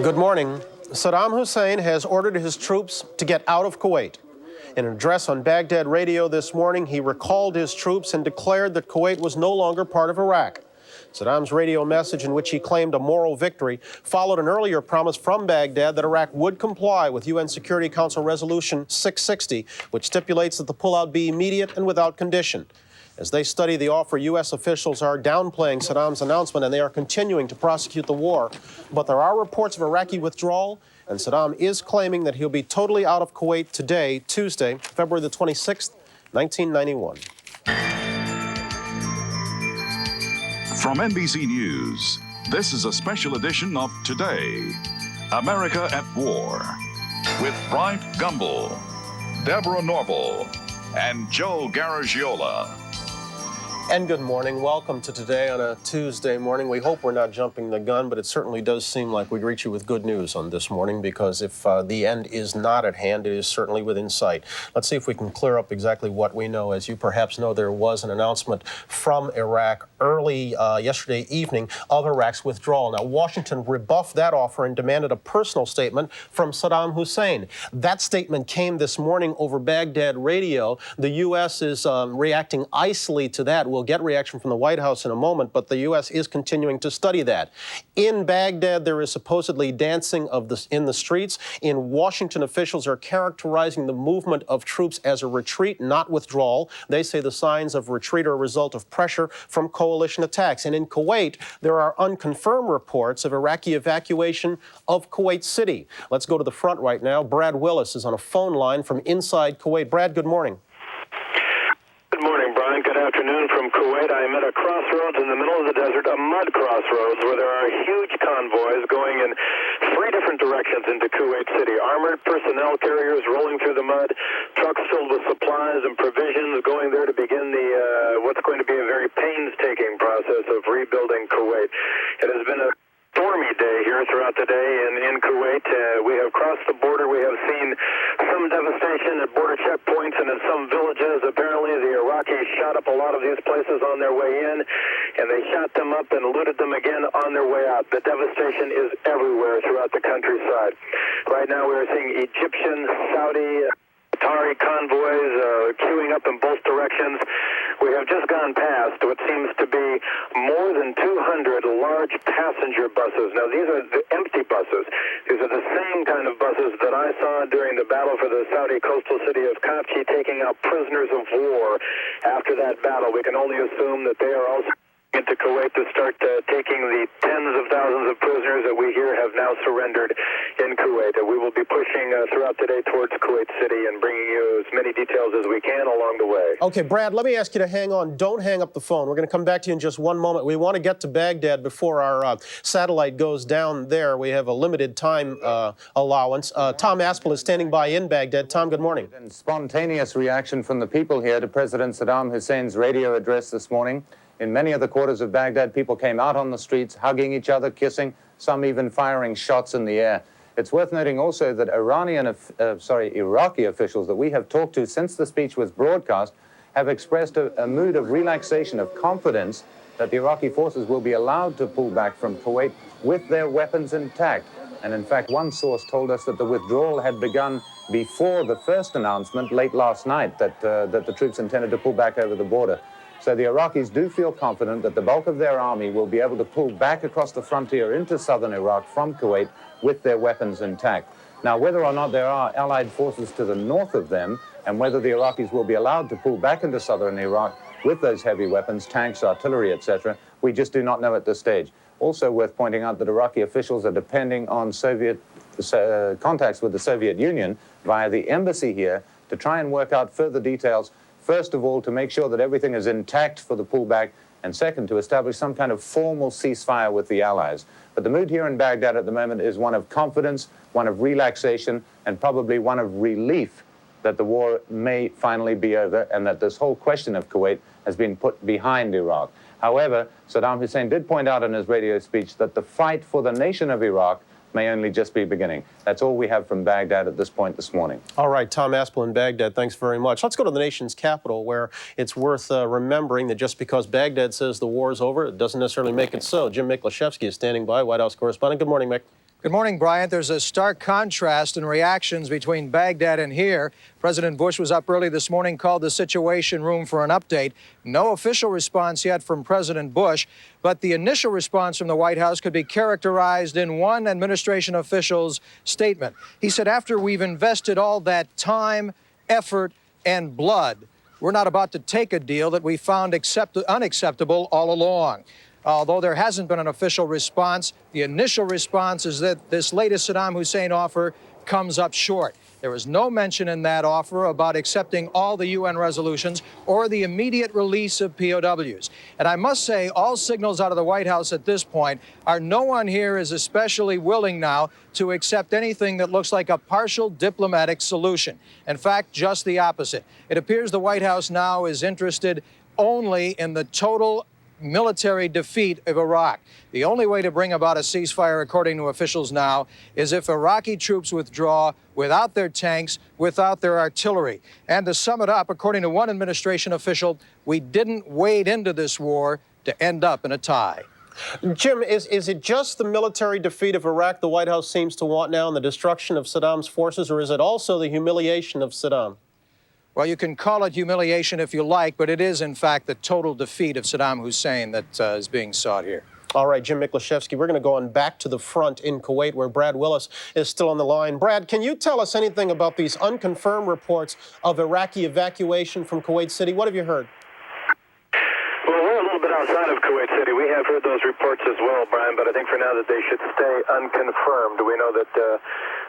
Good morning. Saddam Hussein has ordered his troops to get out of Kuwait. In an address on Baghdad radio this morning, he recalled his troops and declared that Kuwait was no longer part of Iraq. Saddam's radio message, in which he claimed a moral victory, followed an earlier promise from Baghdad that Iraq would comply with UN Security Council Resolution 660, which stipulates that the pullout be immediate and without condition. As they study the offer, U.S. officials are downplaying Saddam's announcement, and they are continuing to prosecute the war. But there are reports of Iraqi withdrawal, and Saddam is claiming that he'll be totally out of Kuwait today, Tuesday, February the 26th, 1991. From NBC News, this is a special edition of Today, America at War, with Bryant Gumbel, Deborah Norville, and Joe Garagiola. And good morning. Welcome to Today on a Tuesday morning. We hope we're not jumping the gun, but it certainly does seem like we greet you with good news on this morning, because if the end is not at hand, it is certainly within sight. Let's see if we can clear up exactly what we know. As you perhaps know, there was an announcement from Iraq early yesterday evening of Iraq's withdrawal. Now, Washington rebuffed that offer and demanded a personal statement from Saddam Hussein. That statement came this morning over Baghdad radio. The U.S. is reacting icily to that. We'll get reaction from the White House in a moment, but the U.S. is continuing to study that. In Baghdad, there is supposedly dancing in the streets. In Washington, officials are characterizing the movement of troops as a retreat, not withdrawal. They say the signs of retreat are a result of pressure from coalition attacks. And in Kuwait, there are unconfirmed reports of Iraqi evacuation of Kuwait City. Let's go to the front right now. Brad Willis is on a phone line from inside Kuwait. Brad, good morning. Good morning, Brian. Good afternoon from Kuwait. I am at a crossroads in the middle of the desert, a mud crossroads, where there are huge convoys going in 3 different directions into Kuwait City. Armored personnel carriers rolling through the mud, trucks filled with supplies and provisions going there to begin what's going to be a very painstaking process of rebuilding Kuwait. It has been a stormy day here throughout the day in Kuwait. We have crossed the border. We have seen some devastation at border checkpoints and in some villages. Apparently, the Iraqis shot up a lot of these places on their way in, and they shot them up and looted them again on their way out. The devastation is everywhere throughout the countryside. Right now, we are seeing Egyptian, Saudi, Qatari convoys queuing up in both directions. We have just gone past what seems to be more than 200 large passenger buses. Now, these are the empty buses. These are the same kind of buses that I saw during the battle for the Saudi coastal city of Kafji, taking out prisoners of war. After that battle, we can only assume that they are also into Kuwait to start taking the tens of thousands of prisoners that we hear have now surrendered in Kuwait. We will be pushing throughout the day towards Kuwait City and bringing you as many details as we can along the way. Okay, Brad, let me ask you to hang on. Don't hang up the phone. We're going to come back to you in just one moment. We want to get to Baghdad before our satellite goes down there. We have a limited time allowance. Tom Aspel is standing by in Baghdad. Tom, good morning. And spontaneous reaction from the people here to President Saddam Hussein's radio address this morning. In many of the quarters of Baghdad, people came out on the streets, hugging each other, kissing, some even firing shots in the air. It's worth noting also that Iraqi officials that we have talked to since the speech was broadcast have expressed a mood of relaxation, of confidence that the Iraqi forces will be allowed to pull back from Kuwait with their weapons intact. And in fact, one source told us that the withdrawal had begun before the first announcement late last night that the troops intended to pull back over the border. So the Iraqis do feel confident that the bulk of their army will be able to pull back across the frontier into southern Iraq from Kuwait with their weapons intact. Now, whether or not there are Allied forces to the north of them, and whether the Iraqis will be allowed to pull back into southern Iraq with those heavy weapons, tanks, artillery, etc., we just do not know at this stage. Also worth pointing out that Iraqi officials are depending on Soviet contacts with the Soviet Union via the embassy here to try and work out further details. First of all, to make sure that everything is intact for the pullback, and second, to establish some kind of formal ceasefire with the Allies. But the mood here in Baghdad at the moment is one of confidence, one of relaxation, and probably one of relief that the war may finally be over and that this whole question of Kuwait has been put behind Iraq. However, Saddam Hussein did point out in his radio speech that the fight for the nation of Iraq may only just be beginning. That's all we have from Baghdad at this point this morning. All right, Tom Aspel in Baghdad, thanks very much. Let's go to the nation's capital, where it's worth remembering that just because Baghdad says the war is over, it doesn't necessarily make it so. Jim Miklaszewski is standing by, White House correspondent. Good morning, Mick. Good morning, Bryant. There's a stark contrast in reactions between Baghdad and here. President Bush was up early this morning, called the Situation Room for an update. No official response yet from President Bush, but the initial response from the White House could be characterized in one administration official's statement. He said, after we've invested all that time, effort, and blood, we're not about to take a deal that we found unacceptable all along. Although there hasn't been an official response, the initial response is that this latest Saddam Hussein offer comes up short. There was no mention in that offer about accepting all the UN resolutions or the immediate release of POWs. And I must say, all signals out of the White House at this point are no one here is especially willing now to accept anything that looks like a partial diplomatic solution. In fact, just the opposite. It appears the White House now is interested only in the total military defeat of Iraq. The only way to bring about a ceasefire, according to officials now, is if Iraqi troops withdraw without their tanks, without their artillery. And to sum it up, according to one administration official, we didn't wade into this war to end up in a tie. Jim, is it just the military defeat of Iraq the White House seems to want now and the destruction of Saddam's forces, or is it also the humiliation of Saddam? Well, you can call it humiliation if you like, but it is, in fact, the total defeat of Saddam Hussein that is being sought here. All right, Jim Miklaszewski, we're going to go on back to the front in Kuwait, where Brad Willis is still on the line. Brad, can you tell us anything about these unconfirmed reports of Iraqi evacuation from Kuwait City? What have you heard? Well, we're a little bit outside of Kuwait City. We have heard those reports as well, Brian, but I think for now that they should stay unconfirmed. We know that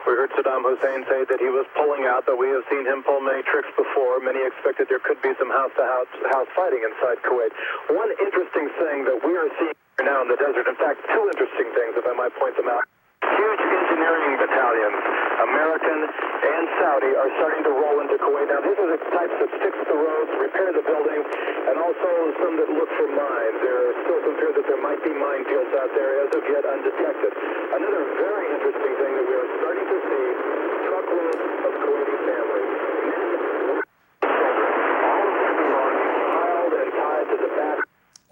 we heard Saddam Hussein say that he was pulling out, but we have seen him pull many tricks before. Many expected there could be some house-to-house fighting inside Kuwait. One interesting thing that we are seeing now in the desert, in fact, two interesting things, if I might point them out. Huge engineering battalions, American and Saudi, are starting to roll into Kuwait. Now, these are the types that fix the roads, repair the buildings, and also some that look for mines. There are still some fear that there might be minefields out there, as of yet undetected. Another very interesting thing that we are starting to see, truckloads of Kuwaiti families, men, women, children, all of them belonging piled and tied to the back.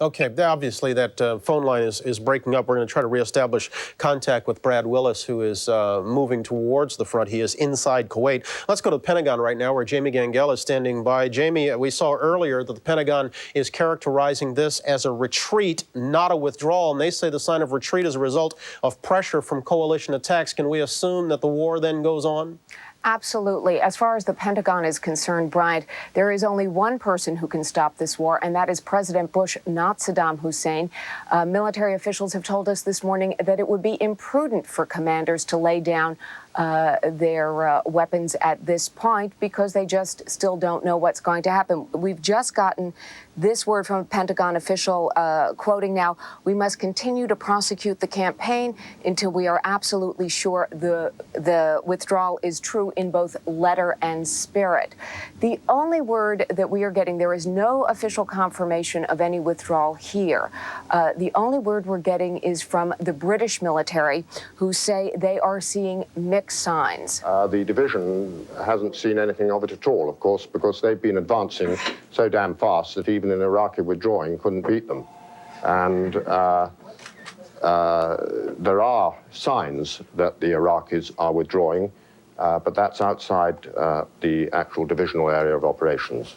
Okay, obviously that phone line is breaking up. We're going to try to reestablish contact with Brad Willis, who is moving towards the front. He is inside Kuwait. Let's go to the Pentagon right now, where Jamie Gangel is standing by. Jamie, we saw earlier that the Pentagon is characterizing this as a retreat, not a withdrawal, and they say the sign of retreat is a result of pressure from coalition attacks. Can we assume that the war then goes on? Absolutely. As far as the Pentagon is concerned, Bryant, there is only one person who can stop this war, and that is President Bush, not Saddam Hussein. Military officials have told us this morning that it would be imprudent for commanders to lay down their weapons at this point because they just still don't know what's going to happen. We've just gotten this word from a Pentagon official, quoting now, "We must continue to prosecute the campaign until we are absolutely sure the withdrawal is true in both letter and spirit." The only word that we are getting, there is no official confirmation of any withdrawal here. The only word we're getting is from the British military, who say they are seeing mixed signs. The division hasn't seen anything of it at all, of course, because they've been advancing so damn fast that even an Iraqi withdrawing couldn't beat them. And there are signs that the Iraqis are withdrawing, but that's outside the actual divisional area of operations.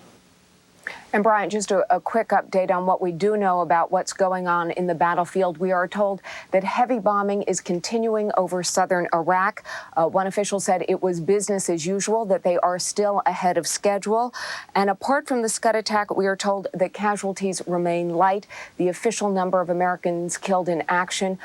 And Bryant, just a quick update on what we do know about what's going on in the battlefield. We are told that heavy bombing is continuing over southern Iraq. One official said it was business as usual, that they are still ahead of schedule. And apart from the Scud attack, we are told that casualties remain light. The official number of Americans killed in action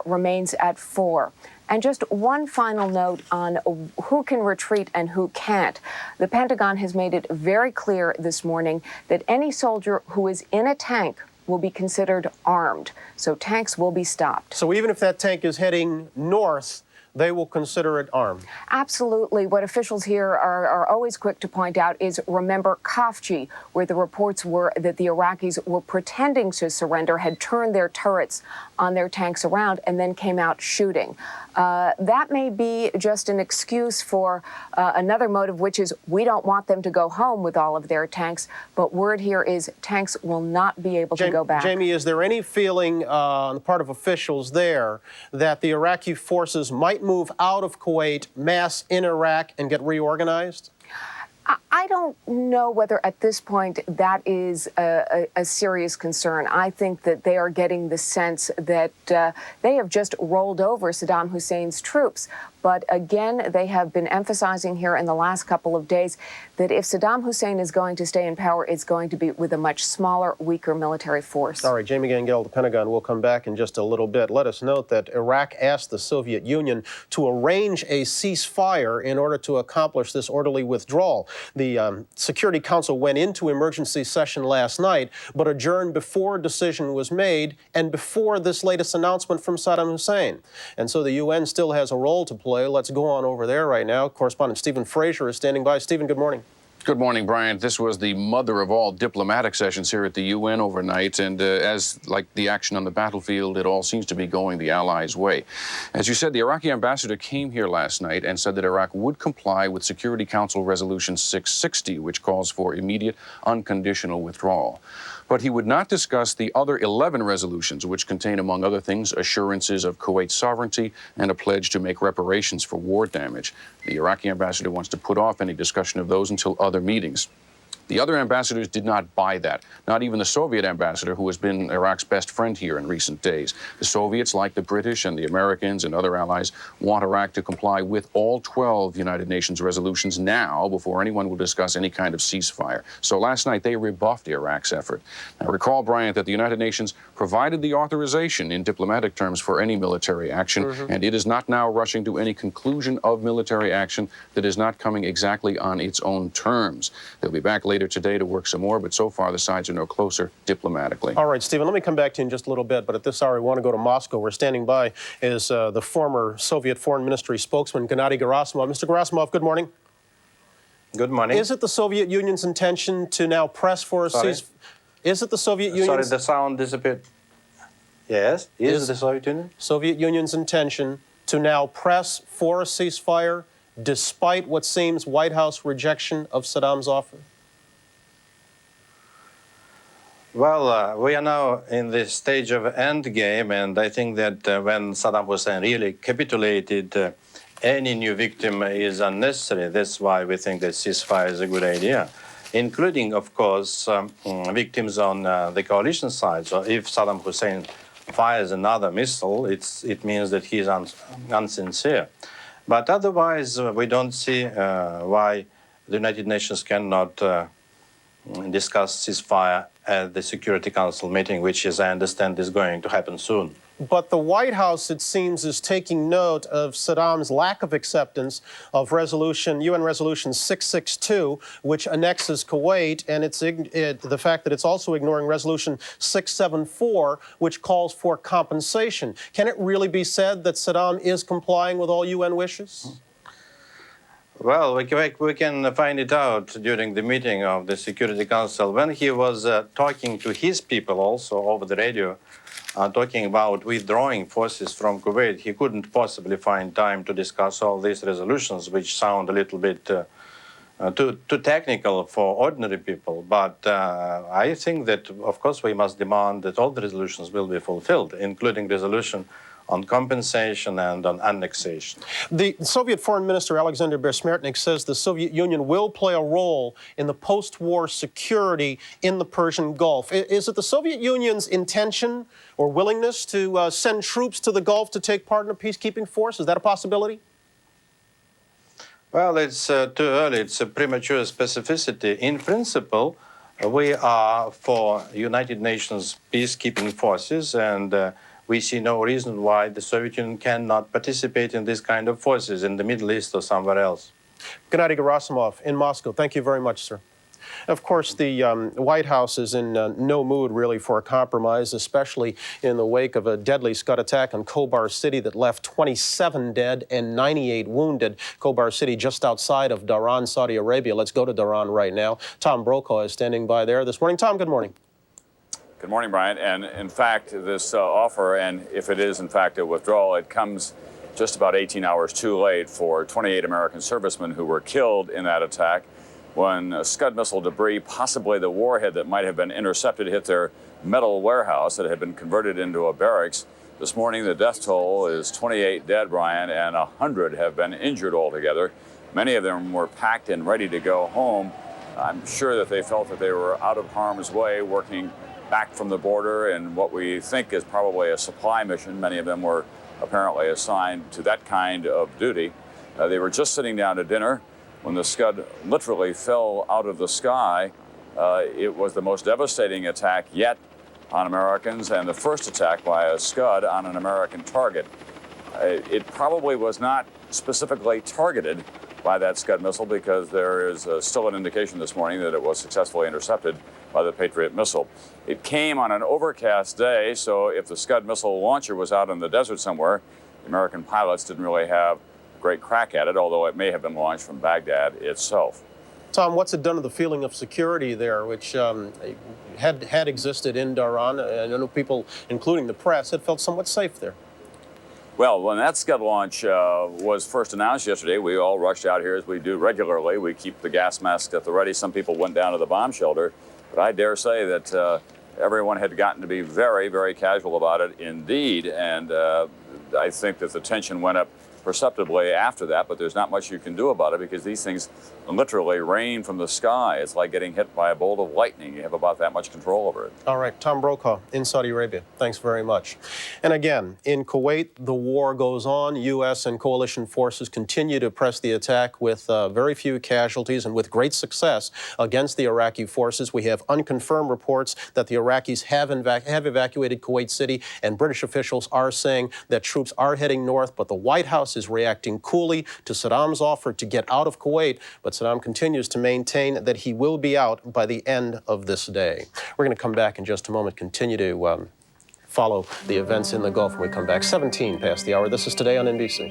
remains at 4. And just one final note on who can retreat and who can't. The Pentagon has made it very clear this morning that any soldier who is in a tank will be considered armed. So tanks will be stopped. So even if that tank is heading north, they will consider it armed. Absolutely. What officials here are always quick to point out is, remember Khafji, where the reports were that the Iraqis were pretending to surrender, had turned their turrets on their tanks around, and then came out shooting. That may be just an excuse for another motive, which is we don't want them to go home with all of their tanks, but word here is tanks will not be able to go back. Jamie, is there any feeling on the part of officials there that the Iraqi forces might might move out of Kuwait, mass in Iraq, and get reorganized? I don't know whether at this point that is a serious concern. I think that they are getting the sense that they have just rolled over Saddam Hussein's troops. But again, they have been emphasizing here in the last couple of days that if Saddam Hussein is going to stay in power, it's going to be with a much smaller, weaker military force. All right, Jamie Gangel, the Pentagon, will come back in just a little bit. Let us note that Iraq asked the Soviet Union to arrange a ceasefire in order to accomplish this orderly withdrawal. The Security Council went into emergency session last night, but adjourned before a decision was made and before this latest announcement from Saddam Hussein. And so the UN still has a role to play. Let's go on over there right now. Correspondent Stephen Frazier is standing by. Stephen, good morning. Good morning, Brian. This was the mother of all diplomatic sessions here at the UN overnight, and as like the action on the battlefield, it all seems to be going the Allies' way. As you said, the Iraqi ambassador came here last night and said that Iraq would comply with Security Council Resolution 660, which calls for immediate, unconditional withdrawal. But he would not discuss the other 11 resolutions, which contain, among other things, assurances of Kuwait's sovereignty and a pledge to make reparations for war damage. The Iraqi ambassador wants to put off any discussion of those until other meetings. The other ambassadors did not buy that, not even the Soviet ambassador, who has been Iraq's best friend here in recent days. The Soviets, like the British and the Americans and other allies, want Iraq to comply with all 12 United Nations resolutions now before anyone will discuss any kind of ceasefire. So last night, they rebuffed Iraq's effort. Now, recall, Bryant, that the United Nations provided the authorization in diplomatic terms for any military action, and it is not now rushing to any conclusion of military action that is not coming exactly on its own terms. They'll be back later today to work some more, but so far the sides are no closer diplomatically. All right, Stephen, let me come back to you in just a little bit, but at this hour we want to go to Moscow. We're standing by is the former Soviet Foreign Ministry spokesman, Gennady Gerasimov. Mr. Gerasimov, good morning. Good morning. Is it the Soviet Union's intention to now press for a ceasefire? Is it the Soviet Union's... Sorry, the sound disappeared. Yes, is the Soviet Union? Soviet Union's intention to now press for a ceasefire despite what seems White House rejection of Saddam's offer? Well, we are now in the stage of end game, and I think that when Saddam Hussein really capitulated, any new victim is unnecessary. That's why we think that ceasefire is a good idea, including, of course, victims on the coalition side. So if Saddam Hussein fires another missile, it means that he is unsincere. But otherwise, we don't see why the United Nations cannot discuss ceasefire at the Security Council meeting, which, as I understand, is going to happen soon. But the White House, it seems, is taking note of Saddam's lack of acceptance of UN Resolution 662, which annexes Kuwait, and the fact that it's also ignoring Resolution 674, which calls for compensation. Can it really be said that Saddam is complying with all UN wishes? Well, we can find it out during the meeting of the Security Council. When he was talking to his people also over the radio, talking about withdrawing forces from Kuwait, he couldn't possibly find time to discuss all these resolutions, which sound a little bit too technical for ordinary people. But I think that, of course, we must demand that all the resolutions will be fulfilled, including resolution on compensation and on annexation. The Soviet Foreign Minister Alexander Besmertnik says the Soviet Union will play a role in the post-war security in the Persian Gulf. Is it the Soviet Union's intention or willingness to send troops to the Gulf to take part in a peacekeeping force? Is that a possibility? Well, it's too early. It's a premature specificity. In principle, we are for United Nations peacekeeping forces, and we see no reason why the Soviet Union cannot participate in this kind of forces in the Middle East or somewhere else. Gennady Gerasimov in Moscow. Thank you very much, sir. Of course, the White House is in no mood, really, for a compromise, especially in the wake of a deadly Scud attack on Khobar City that left 27 dead and 98 wounded. Khobar City just outside of Dhahran, Saudi Arabia. Let's go to Dhahran right now. Tom Brokaw is standing by there this morning. Tom, good morning. Good morning, Brian. And in fact, this offer, and if it is in fact a withdrawal, it comes just about 18 hours too late for 28 American servicemen who were killed in that attack when Scud missile debris, possibly the warhead that might have been intercepted, hit their metal warehouse that had been converted into a barracks. This morning, the death toll is 28 dead, Brian, and 100 have been injured altogether. Many of them were packed and ready to go home. I'm sure that they felt that they were out of harm's way, working back from the border in what we think is probably a supply mission. Many of them were apparently assigned to that kind of duty. They were just sitting down to dinner when the Scud literally fell out of the sky. It was the most devastating attack yet on Americans, and the first attack by a Scud on an American target. It probably was not specifically targeted by that Scud missile, because there is still an indication this morning that it was successfully intercepted by the Patriot missile. It came on an overcast day, so if the Scud missile launcher was out in the desert somewhere, the American pilots didn't really have a great crack at it, although it may have been launched from Baghdad itself. Tom, what's it done to the feeling of security there, which had existed in Dhahran? I know people, including the press, had felt somewhat safe there. Well, when that Scud launch was first announced yesterday, we all rushed out here as we do regularly. We keep the gas masks at the ready. Some people went down to the bomb shelter, but I dare say that everyone had gotten to be very, very casual about it indeed, and I think that the tension went up perceptibly after that, but there's not much you can do about it because these things literally rain from the sky. It's like getting hit by a bolt of lightning. You have about that much control over it. All right, Tom Brokaw in Saudi Arabia. Thanks very much. And again, in Kuwait, the war goes on. U.S. and coalition forces continue to press the attack with very few casualties and with great success against the Iraqi forces. We have unconfirmed reports that the Iraqis have evacuated Kuwait City, and British officials are saying that troops are heading north, but the White House is reacting coolly to Saddam's offer to get out of Kuwait, but Saddam continues to maintain that he will be out by the end of this day. We're going to come back in just a moment, continue to follow the events in the Gulf when we come back. 17 past the hour. This is Today on NBC.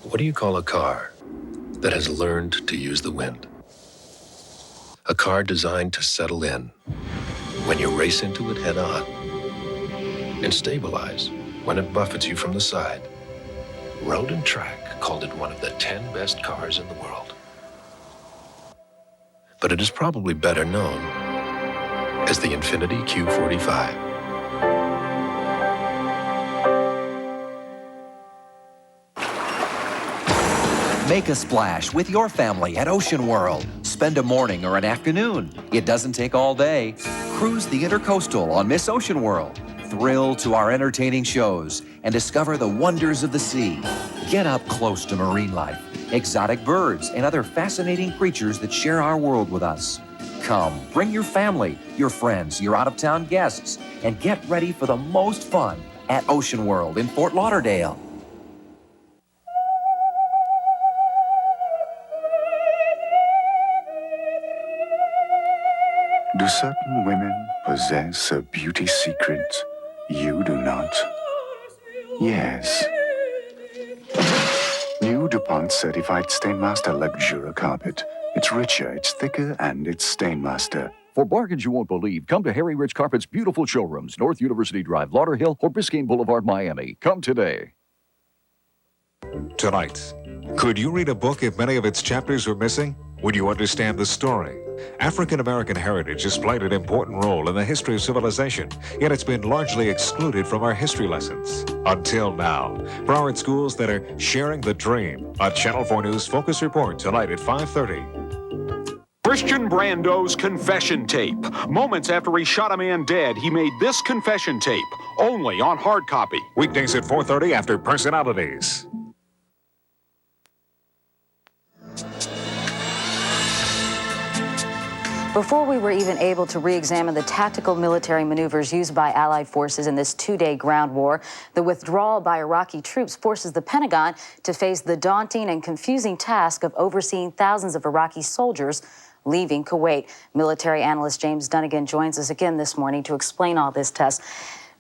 What do you call a car that has learned to use the wind? A car designed to settle in when you race into it head on and stabilize when it buffets you from the side. Road and Track called it one of the 10 best cars in the world. But it is probably better known as the Infiniti Q45. Make a splash with your family at Ocean World. Spend a morning or an afternoon. It doesn't take all day. Cruise the Intercoastal on Miss Ocean World. Thrill to our entertaining shows and discover the wonders of the sea. Get up close to marine life, exotic birds, and other fascinating creatures that share our world with us. Come, bring your family, your friends, your out-of-town guests, and get ready for the most fun at Ocean World in Fort Lauderdale. Do certain women possess a beauty secret you do not? Yes. New DuPont Certified Stainmaster Luxura Carpet. It's richer, it's thicker, and it's Stainmaster. For bargains you won't believe, come to Harry Rich Carpet's beautiful showrooms, North University Drive, Lauderhill, or Biscayne Boulevard, Miami. Come today. Tonight, could you read a book if many of its chapters were missing? Would you understand the story? African-American heritage has played an important role in the history of civilization, yet it's been largely excluded from our history lessons. Until now. Broward schools that are sharing the dream. A Channel 4 News Focus Report tonight at 5:30. Christian Brando's confession tape. Moments after he shot a man dead, he made this confession tape, only on hard copy. Weekdays at 4:30 after Personalities. Before we were even able to re-examine the tactical military maneuvers used by Allied forces in this two-day ground war, the withdrawal by Iraqi troops forces the Pentagon to face the daunting and confusing task of overseeing thousands of Iraqi soldiers leaving Kuwait. Military analyst James Dunnigan joins us again this morning to explain all this, Tess.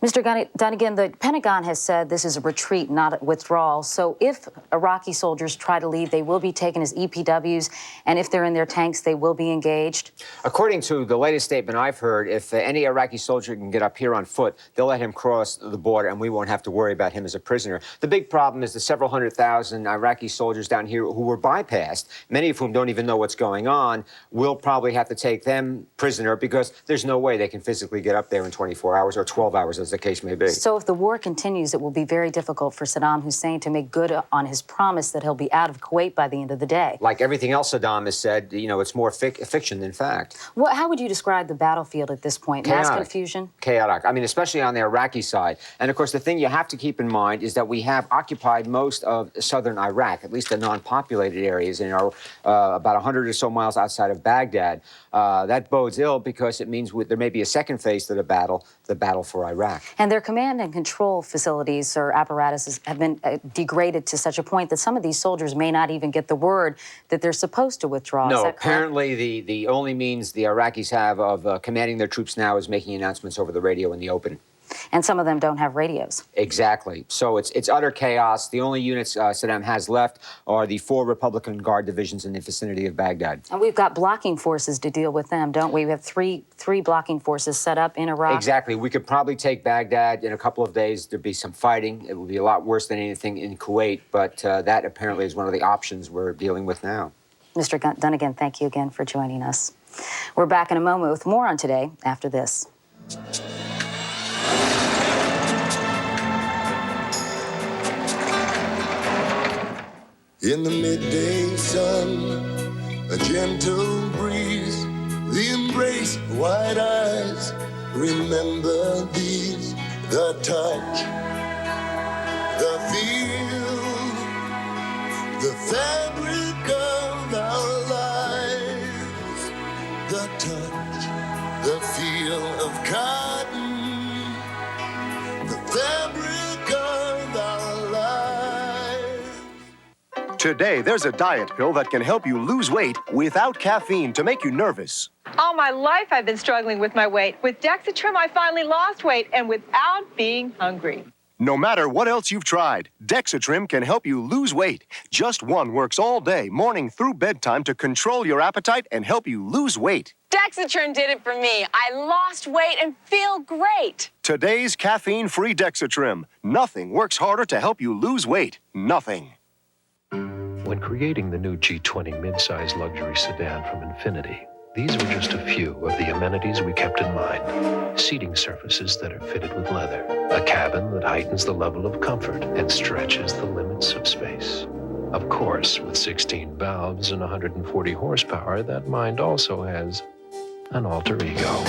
Mr. Dunnigan, the Pentagon has said this is a retreat, not a withdrawal. So if Iraqi soldiers try to leave, they will be taken as EPWs, and if they're in their tanks, they will be engaged? According to the latest statement I've heard, if any Iraqi soldier can get up here on foot, they'll let him cross the border, and we won't have to worry about him as a prisoner. The big problem is the several 100,000 Iraqi soldiers down here who were bypassed, many of whom don't even know what's going on. We'll probably have to take them prisoner because there's no way they can physically get up there in 24 hours or 12 hours, as the case may be. So if the war continues, it will be very difficult for Saddam Hussein to make good on his promise that he'll be out of Kuwait by the end of the day. Like everything else Saddam has said, you know, it's more fiction than fact. How would you describe the battlefield at this point? Chaotic. Mass confusion? Chaotic. I mean, especially on the Iraqi side. And, of course, the thing you have to keep in mind is that we have occupied most of southern Iraq, at least the non-populated areas, you know, about 100 or so miles outside of Baghdad. That bodes ill because it means there may be a second phase to the battle for Iraq. And their command and control facilities or apparatuses have been degraded to such a point that some of these soldiers may not even get the word that they're supposed to withdraw. No, apparently the only means the Iraqis have of commanding their troops now is making announcements over the radio in the open. And some of them don't have radios. Exactly. So it's utter chaos. The only units Saddam has left are the 4 Republican Guard divisions in the vicinity of Baghdad. And we've got blocking forces to deal with them, don't we? We have three blocking forces set up in Iraq. Exactly. We could probably take Baghdad in a couple of days. There'd be some fighting. It would be a lot worse than anything in Kuwait, but that apparently is one of the options we're dealing with now. Mr. Dunnigan, thank you again for joining us. We're back in a moment with more on Today after this. In the midday sun, a gentle breeze, the embrace of white eyes, remember these, the touch, the feel, the fabric of our lives, the touch, the feel of cotton, the fabric of our lives. Today, there's a diet pill that can help you lose weight without caffeine to make you nervous. All my life, I've been struggling with my weight. With Dexatrim, I finally lost weight, and without being hungry. No matter what else you've tried, Dexatrim can help you lose weight. Just one works all day, morning through bedtime, to control your appetite and help you lose weight. Dexatrim did it for me. I lost weight and feel great. Today's caffeine-free Dexatrim. Nothing works harder to help you lose weight. Nothing. When creating the new G20 midsize luxury sedan from Infiniti, these were just a few of the amenities we kept in mind. Seating surfaces that are fitted with leather, a cabin that heightens the level of comfort and stretches the limits of space. Of course, with 16 valves and 140 horsepower, that mind also has an alter ego.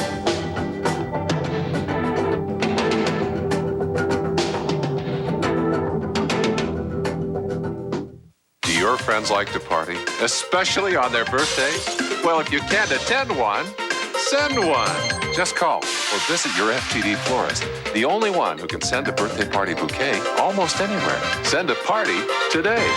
Your friends like to party, especially on their birthdays? Well, if you can't attend one, send one. Just call or visit your FTD florist, the only one who can send a birthday party bouquet almost anywhere. Send a party today.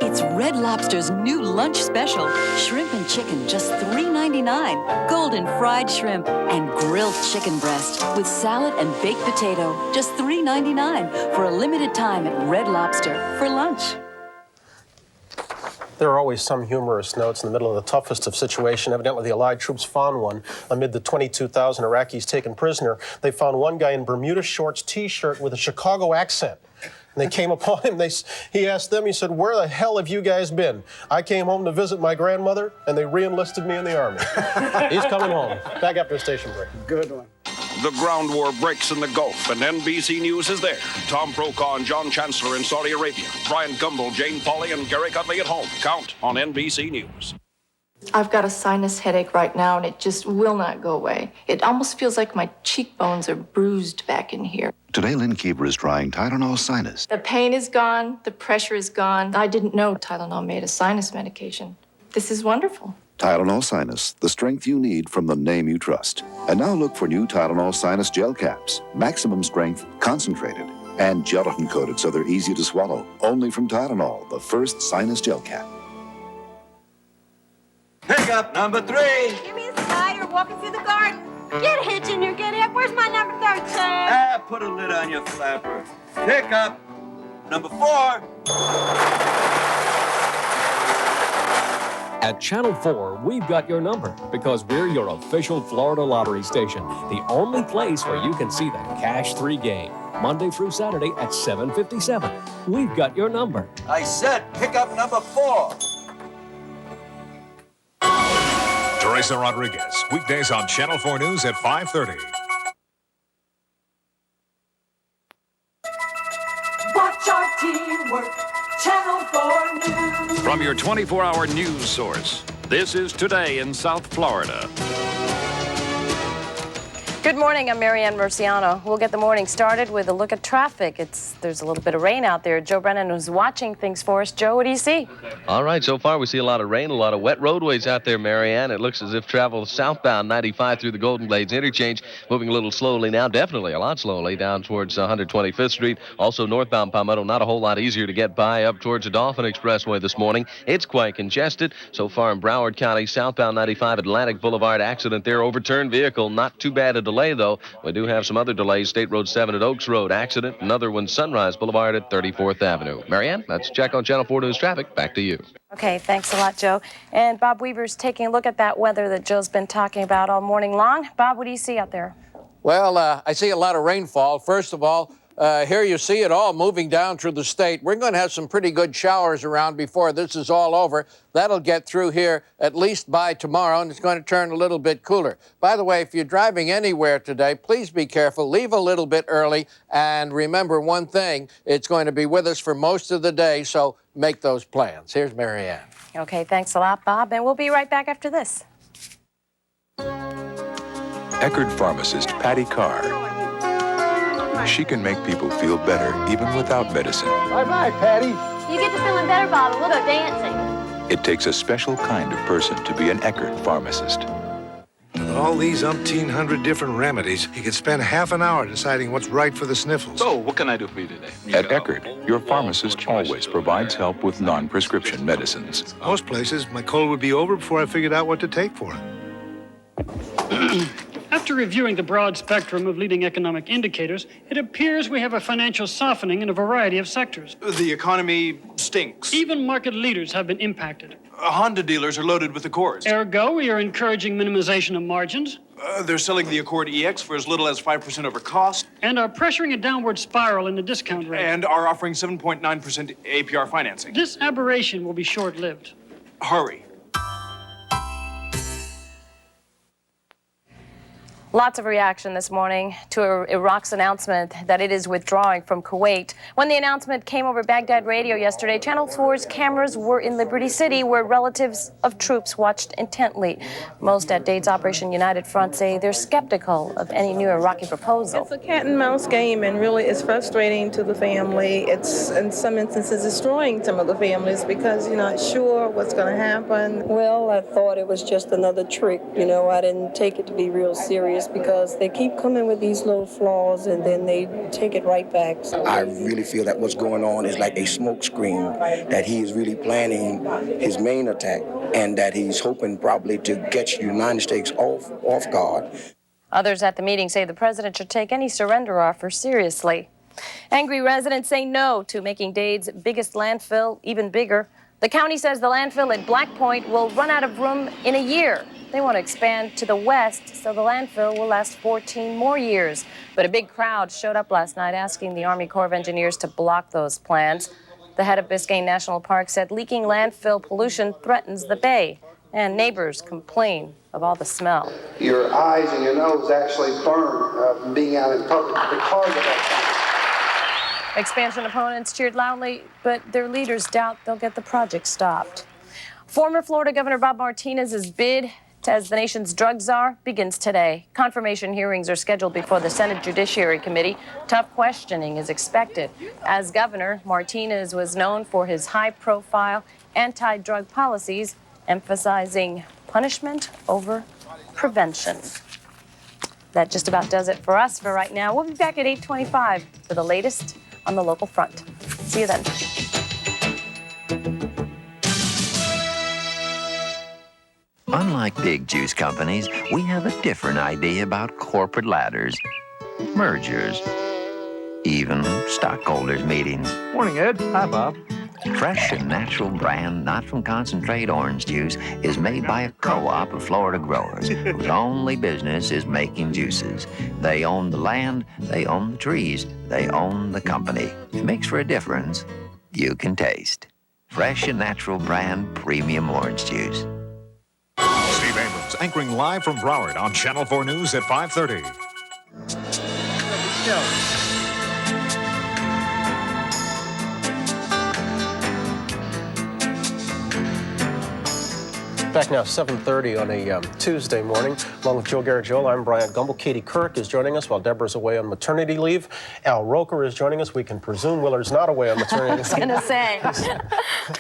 It's Red Lobster's new lunch special. Shrimp and chicken, just $3.99. Golden fried shrimp and grilled chicken breast with salad and baked potato, just $3.99 for a limited time at Red Lobster for lunch. There are always some humorous notes in the middle of the toughest of situations. Evidently, the Allied troops found one amid the 22,000 Iraqis taken prisoner. They found one guy in Bermuda shorts, T-shirt with a Chicago accent. And they came upon him. He asked them, he said, "Where the hell have you guys been? I came home to visit my grandmother, and they re-enlisted me in the Army." He's coming home. Back after a station break. Good one. The ground war breaks in the Gulf, and NBC News is there. Tom Brokaw and John Chancellor in Saudi Arabia. Brian Gumbel, Jane Pauley, and Gary Cutley at home. Count on NBC News. I've got a sinus headache right now, and it just will not go away. It almost feels like my cheekbones are bruised back in here. Today, Lynn Keeper is trying Tylenol Sinus. The pain is gone. The pressure is gone. I didn't know Tylenol made a sinus medication. This is wonderful. Tylenol Sinus, the strength you need from the name you trust. And now look for new Tylenol Sinus Gel caps. Maximum strength, concentrated, and gelatin-coated so they're easy to swallow. Only from Tylenol, the first sinus gel cap. Pickup number 3. Give me a spider walking through the garden. Get a hitch in here, get up. Where's my number 13? put a lid on your flapper. Pick up number 4. At Channel 4, we've got your number because we're your official Florida lottery station, the only place where you can see the Cash 3 game, Monday through Saturday at 7:57. We've got your number. I said pick up number 4. Teresa Rodriguez, weekdays on Channel 4 News at 5:30. Watch our teamwork, Channel 4 News. From your 24-hour news source, this is Today in South Florida. Good morning, I'm Marianne Murciano. We'll get the morning started with a look at traffic. There's a little bit of rain out there. Joe Brennan was watching things for us. Joe, what do you see? All right, so far we see a lot of rain, a lot of wet roadways out there, Marianne. It looks as if travel southbound 95 through the Golden Glades interchange moving a little slowly now, definitely a lot slowly down towards 125th Street. Also northbound Palmetto, not a whole lot easier to get by up towards the Dolphin Expressway this morning. It's quite congested. So far in Broward County, southbound 95 Atlantic Boulevard, accident there, overturned vehicle, not too bad a delay though. We do have some other delays. State Road 7 at Oaks Road, accident. Another one, Sunrise Boulevard at 34th Avenue. Marianne, that's a check on Channel 4 News traffic. Back to you. Okay, thanks a lot, Joe. And Bob Weaver's taking a look at that weather that Joe's been talking about all morning long. Bob, what do you see out there? Well, I see a lot of rainfall. First of all, here you see it all moving down through the state. We're going to have some pretty good showers around before this is all over. That'll get through here at least by tomorrow, and it's going to turn a little bit cooler. By the way, if you're driving anywhere today, please be careful. Leave a little bit early, and remember one thing, it's going to be with us for most of the day, so make those plans. Here's Marianne. Okay, thanks a lot, Bob, and we'll be right back after this. Eckerd pharmacist Patty Carr. She can make people feel better even without medicine. Bye-bye, Patty. You get to feeling better, Bob, and we'll go dancing. It takes a special kind of person to be an Eckerd pharmacist. With all these umpteen-hundred different remedies, you could spend half an hour deciding what's right for the sniffles. So, what can I do for you today? At Eckerd, your pharmacist always provides help with non-prescription medicines. Most places, my cold would be over before I figured out what to take for it. After reviewing the broad spectrum of leading economic indicators, it appears we have a financial softening in a variety of sectors. The economy stinks. Even market leaders have been impacted. Honda dealers are loaded with Accords. Ergo, we are encouraging minimization of margins. They're selling the Accord EX for as little as 5% over cost. And are pressuring a downward spiral in the discount rate. And are offering 7.9% APR financing. This aberration will be short-lived. Hurry. Lots of reaction this morning to Iraq's announcement that it is withdrawing from Kuwait. When the announcement came over Baghdad radio yesterday, Channel 4's cameras were in Liberty City, where relatives of troops watched intently. Most at Dade's Operation United Front say they're skeptical of any new Iraqi proposal. It's a cat and mouse game, and really it's frustrating to the family. It's, in some instances, destroying some of the families because you're not sure what's going to happen. Well, I thought it was just another trick. You know, I didn't take it to be real serious, because they keep coming with these little flaws and then they take it right back. I really feel that what's going on is like a smoke screen, that he is really planning his main attack and that he's hoping probably to get the United States off guard. Others at the meeting say the president should take any surrender offer seriously. Angry residents say no to making Dade's biggest landfill even bigger. The county says the landfill at Black Point will run out of room in a year. They want to expand to the west, so the landfill will last 14 more years. But a big crowd showed up last night asking the Army Corps of Engineers to block those plans. The head of Biscayne National Park said leaking landfill pollution threatens the bay, and neighbors complain of all the smell. Your eyes and your nose actually burn being out in public because of that. Expansion opponents cheered loudly, but their leaders doubt they'll get the project stopped. Former Florida Governor Bob Martinez's bid as the nation's drug czar begins today. Confirmation hearings are scheduled before the Senate Judiciary Committee. Tough questioning is expected. As governor, Martinez was known for his high-profile anti-drug policies, emphasizing punishment over prevention. That just about does it for us for right now. We'll be back at 8:25 for the latest on the local front. See you then. Unlike big juice companies, we have a different idea about corporate ladders, mergers, even stockholders' meetings. Morning, Ed. Hi, Bob. Fresh and natural brand, not from concentrate orange juice, is made by a co-op of Florida growers whose only business is making juices. They own the land, they own the trees, they own the company. It makes for a difference you can taste. Fresh and natural brand premium orange juice. Steve Abrams anchoring live from Broward on Channel 4 News at 5:30. Back now, 7:30 on a Tuesday morning. Along with Joe Garrett Joel, I'm Bryant Gumbel. Katie Kirk is joining us while Deborah's away on maternity leave. Al Roker is joining us. We can presume Willard's not away on maternity leave. I was going to say.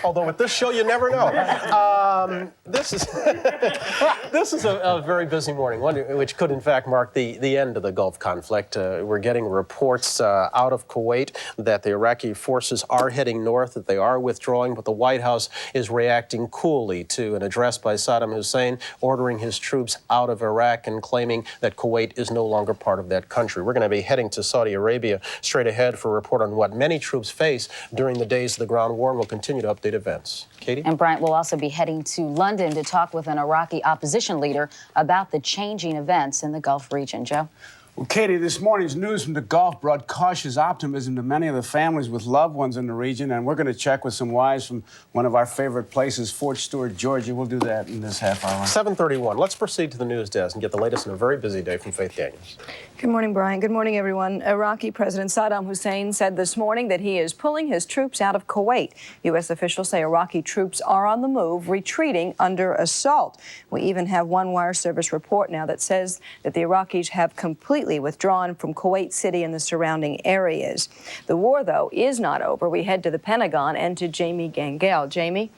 Although with this show, you never know. This is a very busy morning, one which could in fact mark the end of the Gulf conflict. We're getting reports out of Kuwait that the Iraqi forces are heading north, that they are withdrawing, but the White House is reacting coolly to an address by Saddam Hussein ordering his troops out of Iraq and claiming that Kuwait is no longer part of that country. We're going to be heading to Saudi Arabia straight ahead for a report on what many troops face during the days of the ground war, and we'll continue to update events. Katie? And Bryant will also be heading to London to talk with an Iraqi opposition leader about the changing events in the Gulf region. Joe? Well, Katie, this morning's news from the Gulf brought cautious optimism to many of the families with loved ones in the region, and we're going to check with some wives from one of our favorite places, Fort Stewart, Georgia. We'll do that in this half hour. 7:31. Let's proceed to the news desk and get the latest in a very busy day from Faith Daniels. Good morning, Brian. Good morning, everyone. Iraqi President Saddam Hussein said this morning that he is pulling his troops out of Kuwait. U.S. officials say Iraqi troops are on the move, retreating under assault. We even have one wire service report now that says that the Iraqis have completely withdrawn from Kuwait City and the surrounding areas. The war, though, is not over. We head to the Pentagon and to Jamie Gangel. Jamie?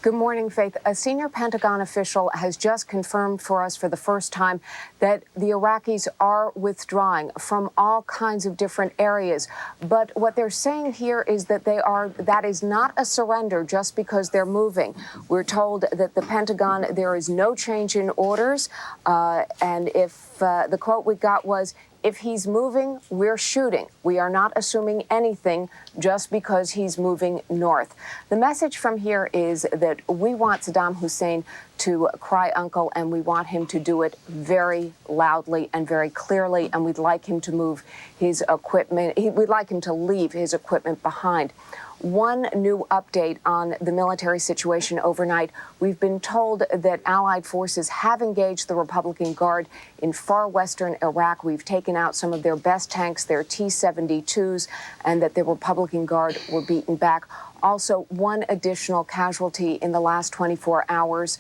Good morning, Faith. A senior Pentagon official has just confirmed for us for the first time that the Iraqis are withdrawing from all kinds of different areas. But what they're saying here is that that is not a surrender just because they're moving. We're told that the Pentagon, there is no change in orders. And if the quote we got was, if he's moving, we're shooting. We are not assuming anything just because he's moving north. The message from here is that we want Saddam Hussein to cry uncle, and we want him to do it very loudly and very clearly, and we'd like him to move his equipment. We'd like him to leave his equipment behind. One new update on the military situation overnight. We've been told that Allied forces have engaged the Republican Guard in far western Iraq. We've taken out some of their best tanks, their T-72s, and that the Republican Guard were beaten back. Also, one additional casualty in the last 24 hours.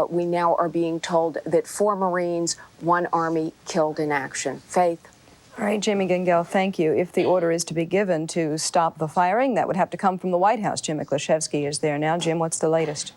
We now are being told that 4 Marines, 1 Army killed in action. Faith? All right, Jamie Gangel, thank you. If the order is to be given to stop the firing, that would have to come from the White House. Jim Miklashevsky is there now. Jim, what's the latest?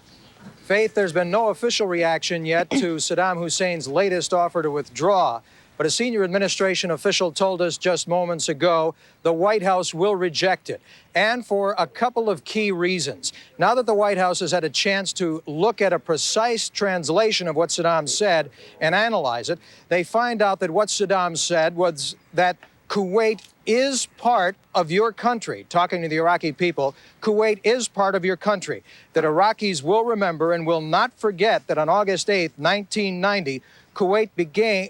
Faith, there's been no official reaction yet to Saddam Hussein's latest offer to withdraw. But a senior administration official told us just moments ago the White House will reject it, and for a couple of key reasons. Now that the White House has had a chance to look at a precise translation of what Saddam said and analyze it, they find out that what Saddam said was that Kuwait is part of your country. Talking to the Iraqi people, Kuwait is part of your country. That Iraqis will remember and will not forget that on August 8th, 1990, Kuwait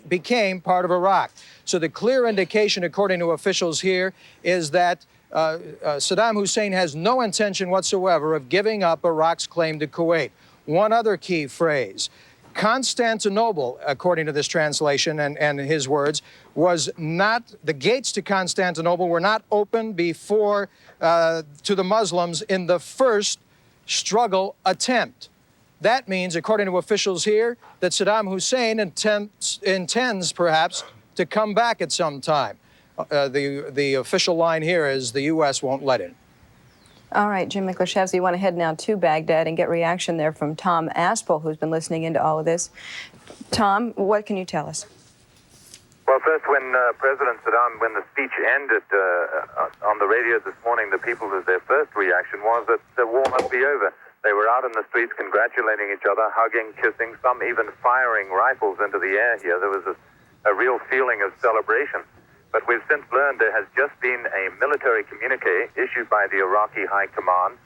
became part of Iraq. So the clear indication, according to officials here, is that Saddam Hussein has no intention whatsoever of giving up Iraq's claim to Kuwait. One other key phrase. Constantinople, according to this translation and his words, was not, the gates to Constantinople were not open before to the Muslims in the first struggle attempt. That means, according to officials here, that Saddam Hussein intends perhaps to come back at some time. The official line here is the U.S. won't let him. All right, Jim Miklashevsky, you want to head now to Baghdad and get reaction there from Tom Aspel, who's been listening into all of this. Tom, what can you tell us? Well, first, when President Saddam, when the speech ended on the radio this morning, the people, their first reaction was that the war must be over. They were out in the streets congratulating each other, hugging, kissing, some even firing rifles into the air here. There was a real feeling of celebration. But we've since learned there has just been a military communique issued by the Iraqi High Command,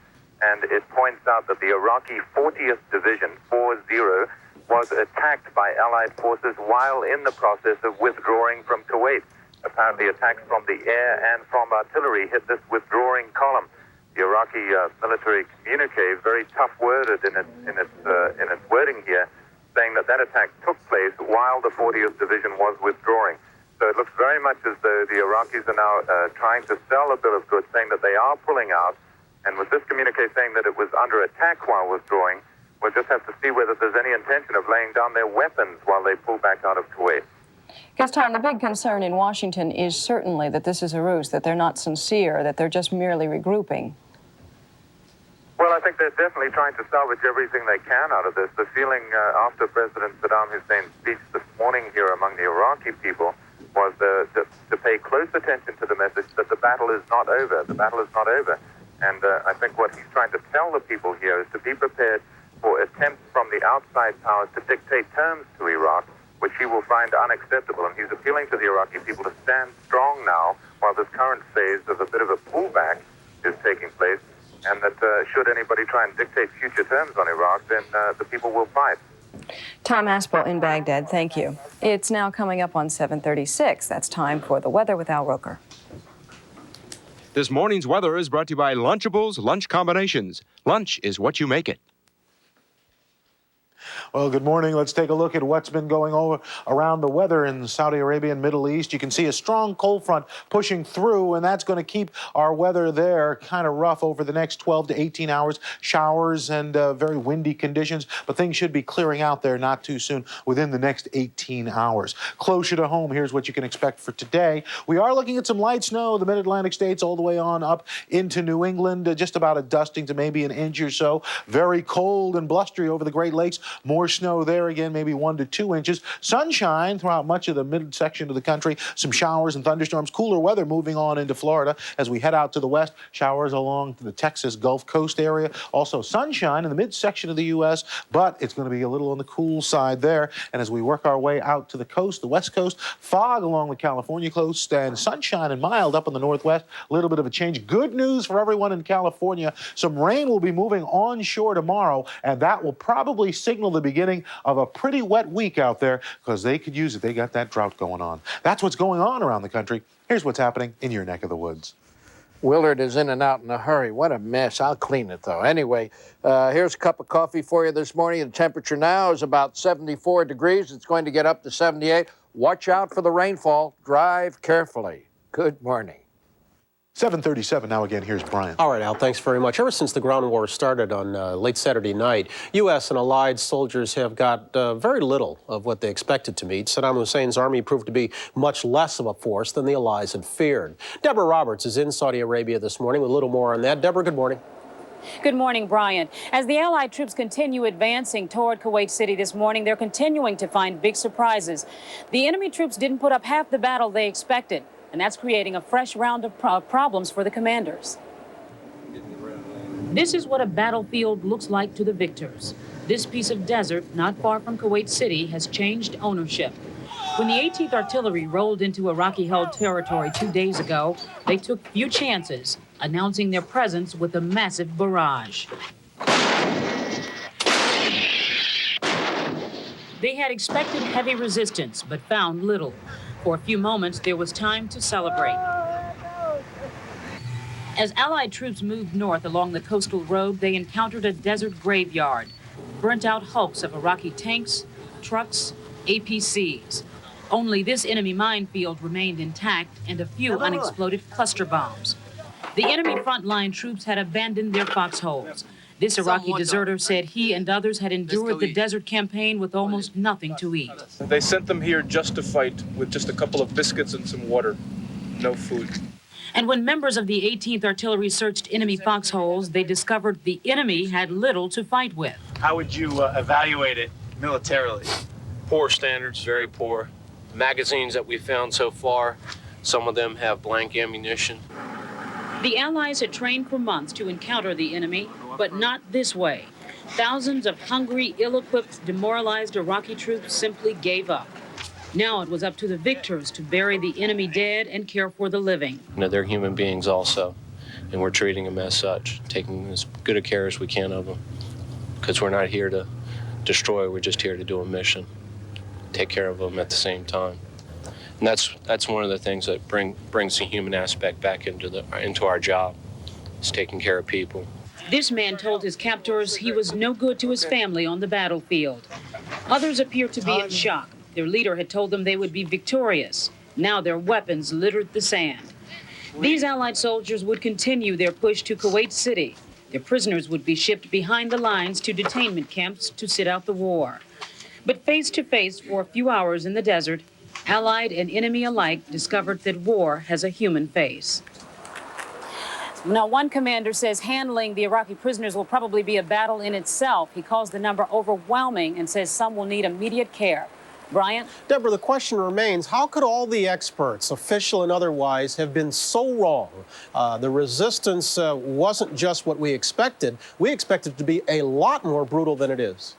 and it points out that the Iraqi 40th Division, 40, was attacked by Allied forces while in the process of withdrawing from Kuwait. Apparently attacks from the air and from artillery hit this withdrawing column. The Iraqi military communique, very tough-worded in its wording here, saying that that attack took place while the 40th Division was withdrawing. So it looks very much as though the Iraqis are now trying to sell a bill of goods, saying that they are pulling out. And with this communique saying that it was under attack while withdrawing, we'll just have to see whether there's any intention of laying down their weapons while they pull back out of Kuwait. Yes, Tom, the big concern in Washington is certainly that this is a ruse, that they're not sincere, that they're just merely regrouping. Well, I think they're definitely trying to salvage everything they can out of this. The feeling after President Saddam Hussein's speech this morning here among the Iraqi people was to pay close attention to the message that the battle is not over. The battle is not over. And I think what he's trying to tell the people here is to be prepared for attempts from the outside powers to dictate terms to Iraq, which he will find unacceptable. And he's appealing to the Iraqi people to stand strong now while this current phase of a bit of a pullback is taking place, and that should anybody try and dictate future terms on Iraq, then the people will fight. Tom Aspel in Baghdad, thank you. It's now coming up on 7:36. That's time for the weather with Al Roker. This morning's weather is brought to you by Lunchables Lunch Combinations. Lunch is what you make it. Well, good morning. Let's take a look at what's been going on around the weather in Saudi Arabia and Middle East. You can see a strong cold front pushing through, and that's going to keep our weather there kind of rough over the next 12 to 18 hours. Showers and very windy conditions, but things should be clearing out there not too soon within the next 18 hours. Closer to home, here's what you can expect for today. We are looking at some light snow, the mid-Atlantic states all the way on up into New England, just about a dusting to maybe an inch or so. Very cold and blustery over the Great Lakes. More snow there again, maybe 1 to 2 inches. Sunshine throughout much of the midsection of the country. Some showers and thunderstorms. Cooler weather moving on into Florida as we head out to the west. Showers along the Texas Gulf Coast area. Also sunshine in the midsection of the U.S., but it's going to be a little on the cool side there. And as we work our way out to the coast, the west coast, fog along the California coast and sunshine and mild up in the northwest. A little bit of a change. Good news for everyone in California. Some rain will be moving onshore tomorrow, and that will probably signal the beginning of a pretty wet week out there because they could use it. They got that drought going on. That's what's going on around the country. Here's what's happening in your neck of the woods. Willard is in and out in a hurry. What a mess. I'll clean it, though. Anyway, here's a cup of coffee for you this morning. The temperature now is about 74 degrees. It's going to get up to 78. Watch out for the rainfall. Drive carefully. Good morning. 7:37 now again. Here's Brian. All right, Al, thanks very much. Ever since the ground war started on late Saturday night, U.S. and allied soldiers have got very little of what they expected to meet. Saddam Hussein's army proved to be much less of a force than the allies had feared. Deborah Roberts is in Saudi Arabia this morning with a little more on that. Deborah, good morning. Good morning, Brian. As the Allied troops continue advancing toward Kuwait City this morning, they're continuing to find big surprises. The enemy troops didn't put up half the battle they expected, and that's creating a fresh round of problems for the commanders. This is what a battlefield looks like to the victors. This piece of desert not far from Kuwait City has changed ownership. When the 18th Artillery rolled into Iraqi-held territory 2 days ago, they took few chances, announcing their presence with a massive barrage. They had expected heavy resistance, but found little. For a few moments, there was time to celebrate. As Allied troops moved north along the coastal road, they encountered a desert graveyard, burnt-out hulks of Iraqi tanks, trucks, APCs. Only this enemy minefield remained intact and a few unexploded cluster bombs. The enemy frontline troops had abandoned their foxholes. This Iraqi deserter said he and others had endured the desert campaign with almost nothing to eat. They sent them here just to fight with just a couple of biscuits and some water. No food. And when members of the 18th Artillery searched enemy foxholes, they discovered the enemy had little to fight with. How would you evaluate it militarily? Poor standards, very poor. Magazines that we found so far, some of them have blank ammunition. The Allies had trained for months to encounter the enemy, but not this way. Thousands of hungry, ill-equipped, demoralized Iraqi troops simply gave up. Now it was up to the victors to bury the enemy dead and care for the living. You know, they're human beings also, and we're treating them as such, taking as good a care as we can of them, because we're not here to destroy, we're just here to do a mission, take care of them at the same time. And that's one of the things that brings the human aspect back into our job, is taking care of people. This man told his captors he was no good to his family on the battlefield. Others appear to be in shock. Their leader had told them they would be victorious. Now their weapons littered the sand. These Allied soldiers would continue their push to Kuwait City. Their prisoners would be shipped behind the lines to detainment camps to sit out the war. But face to face for a few hours in the desert, Allied and enemy alike discovered that war has a human face. Now, one commander says handling the Iraqi prisoners will probably be a battle in itself. He calls the number overwhelming and says some will need immediate care. Bryant? Deborah, the question remains, how could all the experts, official and otherwise, have been so wrong? The resistance wasn't just what we expected. We expected it to be a lot more brutal than it is.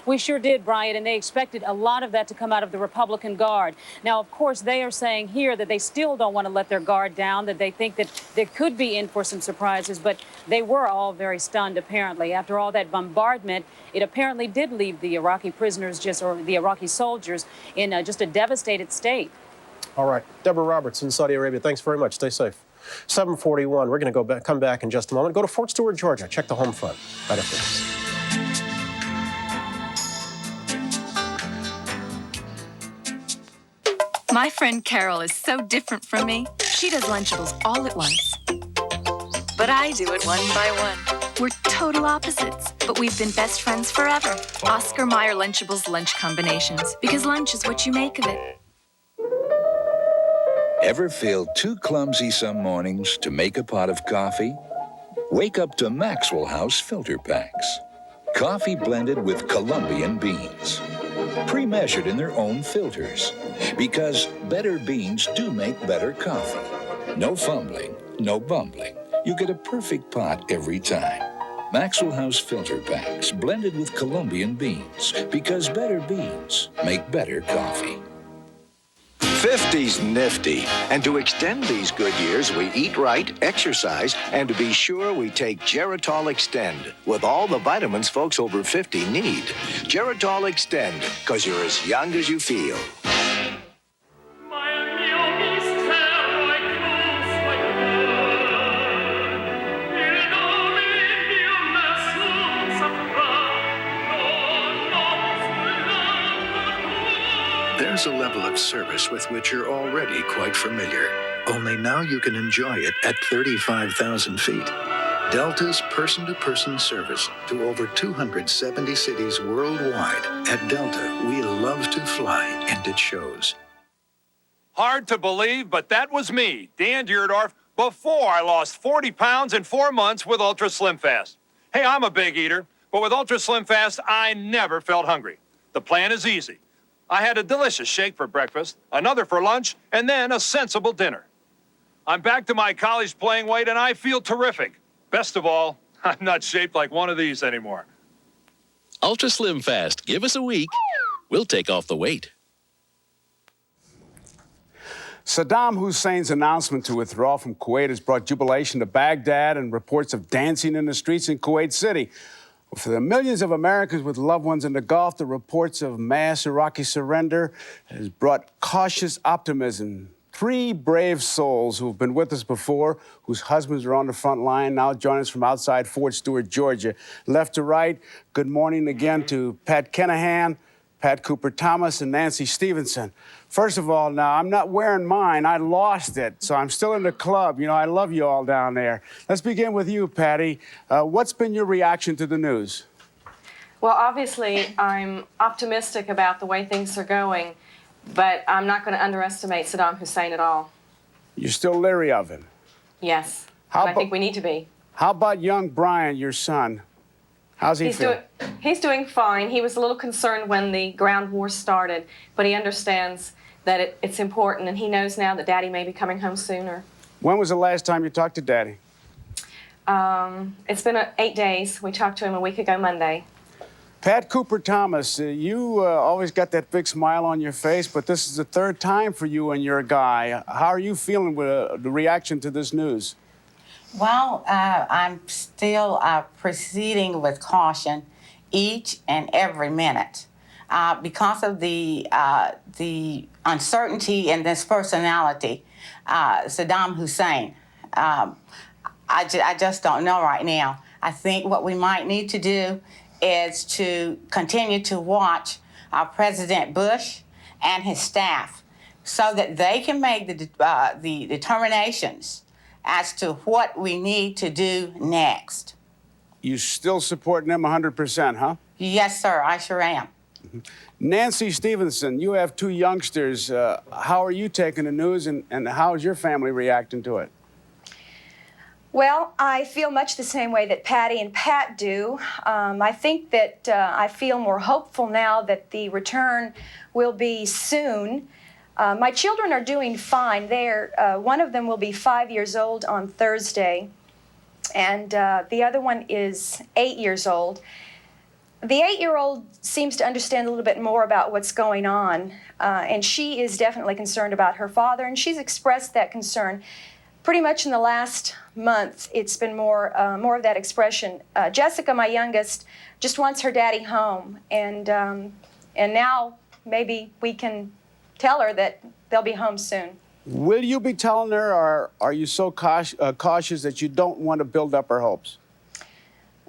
We sure did, Bryant, and they expected a lot of that to come out of the Republican Guard. Now, of course, they are saying here that they still don't want to let their guard down, that they think that they could be in for some surprises, but they were all very stunned, apparently. After all that bombardment, it apparently did leave the Iraqi prisoners, or the Iraqi soldiers, in just a devastated state. All right. Deborah Roberts in Saudi Arabia, thanks very much. Stay safe. 7:41, we're going to come back in just a moment. Go to Fort Stewart, Georgia. Check the home front right after this. My friend Carol is so different from me. She does Lunchables all at once. But I do it one by one. We're total opposites, but we've been best friends forever. Oscar Mayer Lunchables lunch combinations, because lunch is what you make of it. Ever feel too clumsy some mornings to make a pot of coffee? Wake up to Maxwell House filter packs. Coffee blended with Colombian beans. Pre-measured in their own filters. Because better beans do make better coffee. No fumbling, no bumbling. You get a perfect pot every time. Maxwell House filter packs blended with Colombian beans. Because better beans make better coffee. 50's nifty. And to extend these good years, we eat right, exercise, and to be sure we take Geritol Extend with all the vitamins folks over 50 need. Geritol Extend, because you're as young as you feel. There's a level of service with which you're already quite familiar. Only now you can enjoy it at 35,000 feet. Delta's person-to-person service to over 270 cities worldwide. At Delta, we love to fly, and it shows. Hard to believe, but that was me, Dan Deerdorf, before I lost 40 pounds in 4 months with Ultra Slim Fast. Hey, I'm a big eater, but with Ultra Slim Fast, I never felt hungry. The plan is easy. I had a delicious shake for breakfast, another for lunch, and then a sensible dinner. I'm back to my college playing weight, and I feel terrific. Best of all, I'm not shaped like one of these anymore. Ultra Slim Fast. Give us a week. We'll take off the weight. Saddam Hussein's announcement to withdraw from Kuwait has brought jubilation to Baghdad and reports of dancing in the streets in Kuwait City. For the millions of Americans with loved ones in the Gulf, the reports of mass Iraqi surrender has brought cautious optimism. 3 brave souls who have been with us before, whose husbands are on the front line, now join us from outside Fort Stewart, Georgia. Left to right, good morning again to Pat Kenahan, Pat Cooper-Thomas, and Nancy Stevenson. First of all, now, I'm not wearing mine. I lost it, so I'm still in the club. You know, I love you all down there. Let's begin with you, Patty. What's been your reaction to the news? Well, obviously, I'm optimistic about the way things are going, but I'm not going to underestimate Saddam Hussein at all. You're still leery of him? Yes, and I think we need to be. How about young Brian, your son? How's he feel? He's doing fine. He was a little concerned when the ground war started, but he understands that it's important, and he knows now that Daddy may be coming home sooner. When was the last time you talked to Daddy? It's been 8 days. We talked to him a week ago Monday. Pat Cooper Thomas, you always got that big smile on your face, but this is the third time for you and your guy. How are you feeling with the reaction to this news? Well, I'm still proceeding with caution each and every minute because of the uncertainty in this personality, Saddam Hussein. I just don't know right now. I think what we might need to do is to continue to watch President Bush and his staff so that they can make the determinations as to what we need to do next. You still supporting them 100%, huh? Yes, sir, I sure am. Nancy Stevenson, you have two youngsters. How are you taking the news, and how is your family reacting to it? Well, I feel much the same way that Patty and Pat do. I think that I feel more hopeful now that the return will be soon. My children are doing fine. One of them will be 5 years old on Thursday, and the other one is 8 years old. The 8-year-old seems to understand a little bit more about what's going on, and she is definitely concerned about her father, and she's expressed that concern. Pretty much in the last month, it's been more of that expression. Jessica, my youngest, just wants her daddy home, and now maybe we can tell her that they'll be home soon. Will you be telling her, or are you so cautious that you don't want to build up her hopes?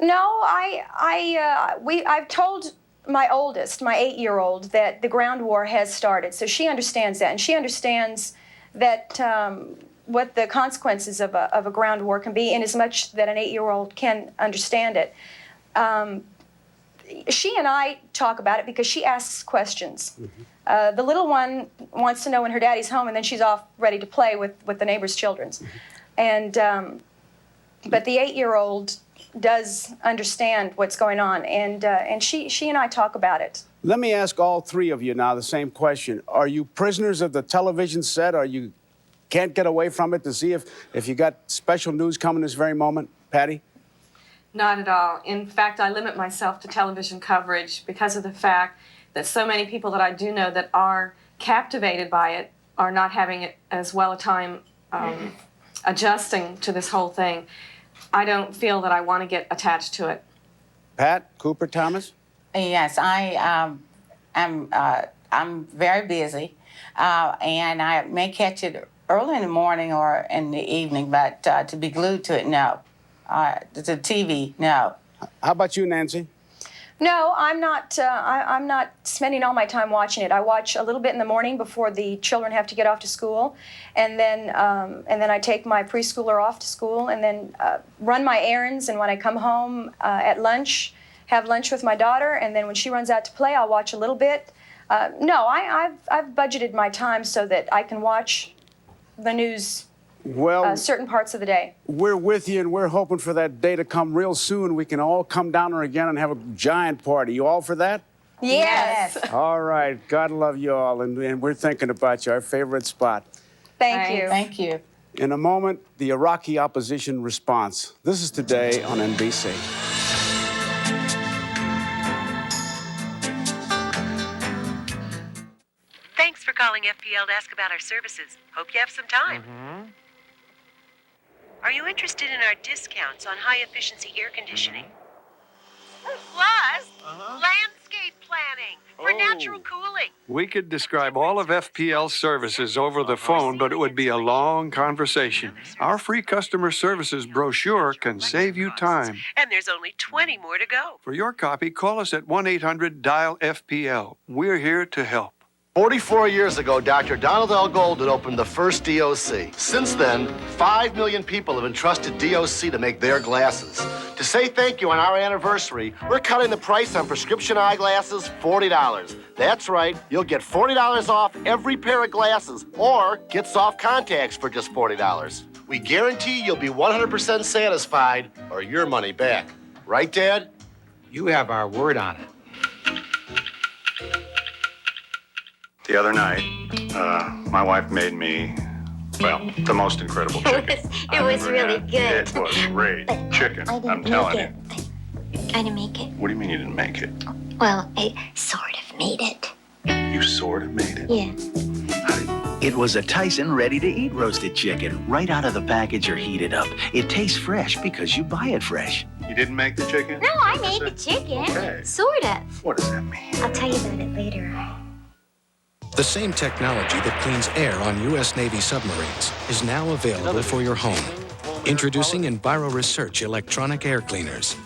No, I've told my oldest, my 8-year-old, that the ground war has started, so she understands that, and she understands that what the consequences of a ground war can be, in as much that an 8-year-old can understand it. She and I talk about it because she asks questions. Mm-hmm. The little one wants to know when her daddy's home, and then she's off ready to play with the neighbor's children. Mm-hmm. But the 8-year-old does understand what's going on, and she and I talk about it. Let me ask all three of you now the same question. Are you prisoners of the television set, or you can't get away from it to see if you got special news coming this very moment? Patty? Not at all. In fact, I limit myself to television coverage because of the fact that so many people that I do know that are captivated by it are not having it as well a time adjusting to this whole thing. I don't feel that I want to get attached to it. Pat Cooper Thomas? Yes, I'm very busy, and I may catch it early in the morning or in the evening, but to be glued to it, no. To TV, no. How about you, Nancy? No, I'm not. I'm not spending all my time watching it. I watch a little bit in the morning before the children have to get off to school, and then I take my preschooler off to school, and then run my errands. And when I come home at lunch, have lunch with my daughter, and then when she runs out to play, I'll watch a little bit. No, I've budgeted my time so that I can watch the news. Well, certain parts of the day. We're with you, and we're hoping for that day to come real soon. We can all come down there again and have a giant party. You all for that? Yes. All right. God love you all, and we're thinking about you, our favorite spot. Thank you. Thank you. In a moment, the Iraqi opposition response. This is Today on NBC. Thanks for calling FPL to ask about our services. Hope you have some time. Are you interested in our discounts on high-efficiency air conditioning? Plus, landscape planning for natural cooling. We could describe all of FPL's services over the phone, but it would be a long conversation. Our free customer services brochure can save you time. And there's only 20 more to go. For your copy, call us at 1-800-DIAL-FPL. We're here to help. 44 years ago, Dr. Donald L. Golden opened the first DOC. Since then, 5 million people have entrusted DOC to make their glasses. To say thank you on our anniversary, we're cutting the price on prescription eyeglasses $40. That's right, you'll get $40 off every pair of glasses, or get soft contacts for just $40. We guarantee you'll be 100% satisfied or your money back. Right, Dad? You have our word on it. The other night, my wife made me, well, the most incredible chicken. It was really good. It was great chicken, I'm telling you. I didn't make it. What do you mean you didn't make it? Well, I sort of made it. You sort of made it? Yeah. It was a Tyson ready-to-eat roasted chicken, right out of the package or heated up. It tastes fresh because you buy it fresh. You didn't make the chicken? No, I made the chicken. Okay. Sort of. What does that mean? I'll tell you about it later. The same technology that cleans air on U.S. Navy submarines is now available for your home. Introducing Enviro Research electronic air cleaners.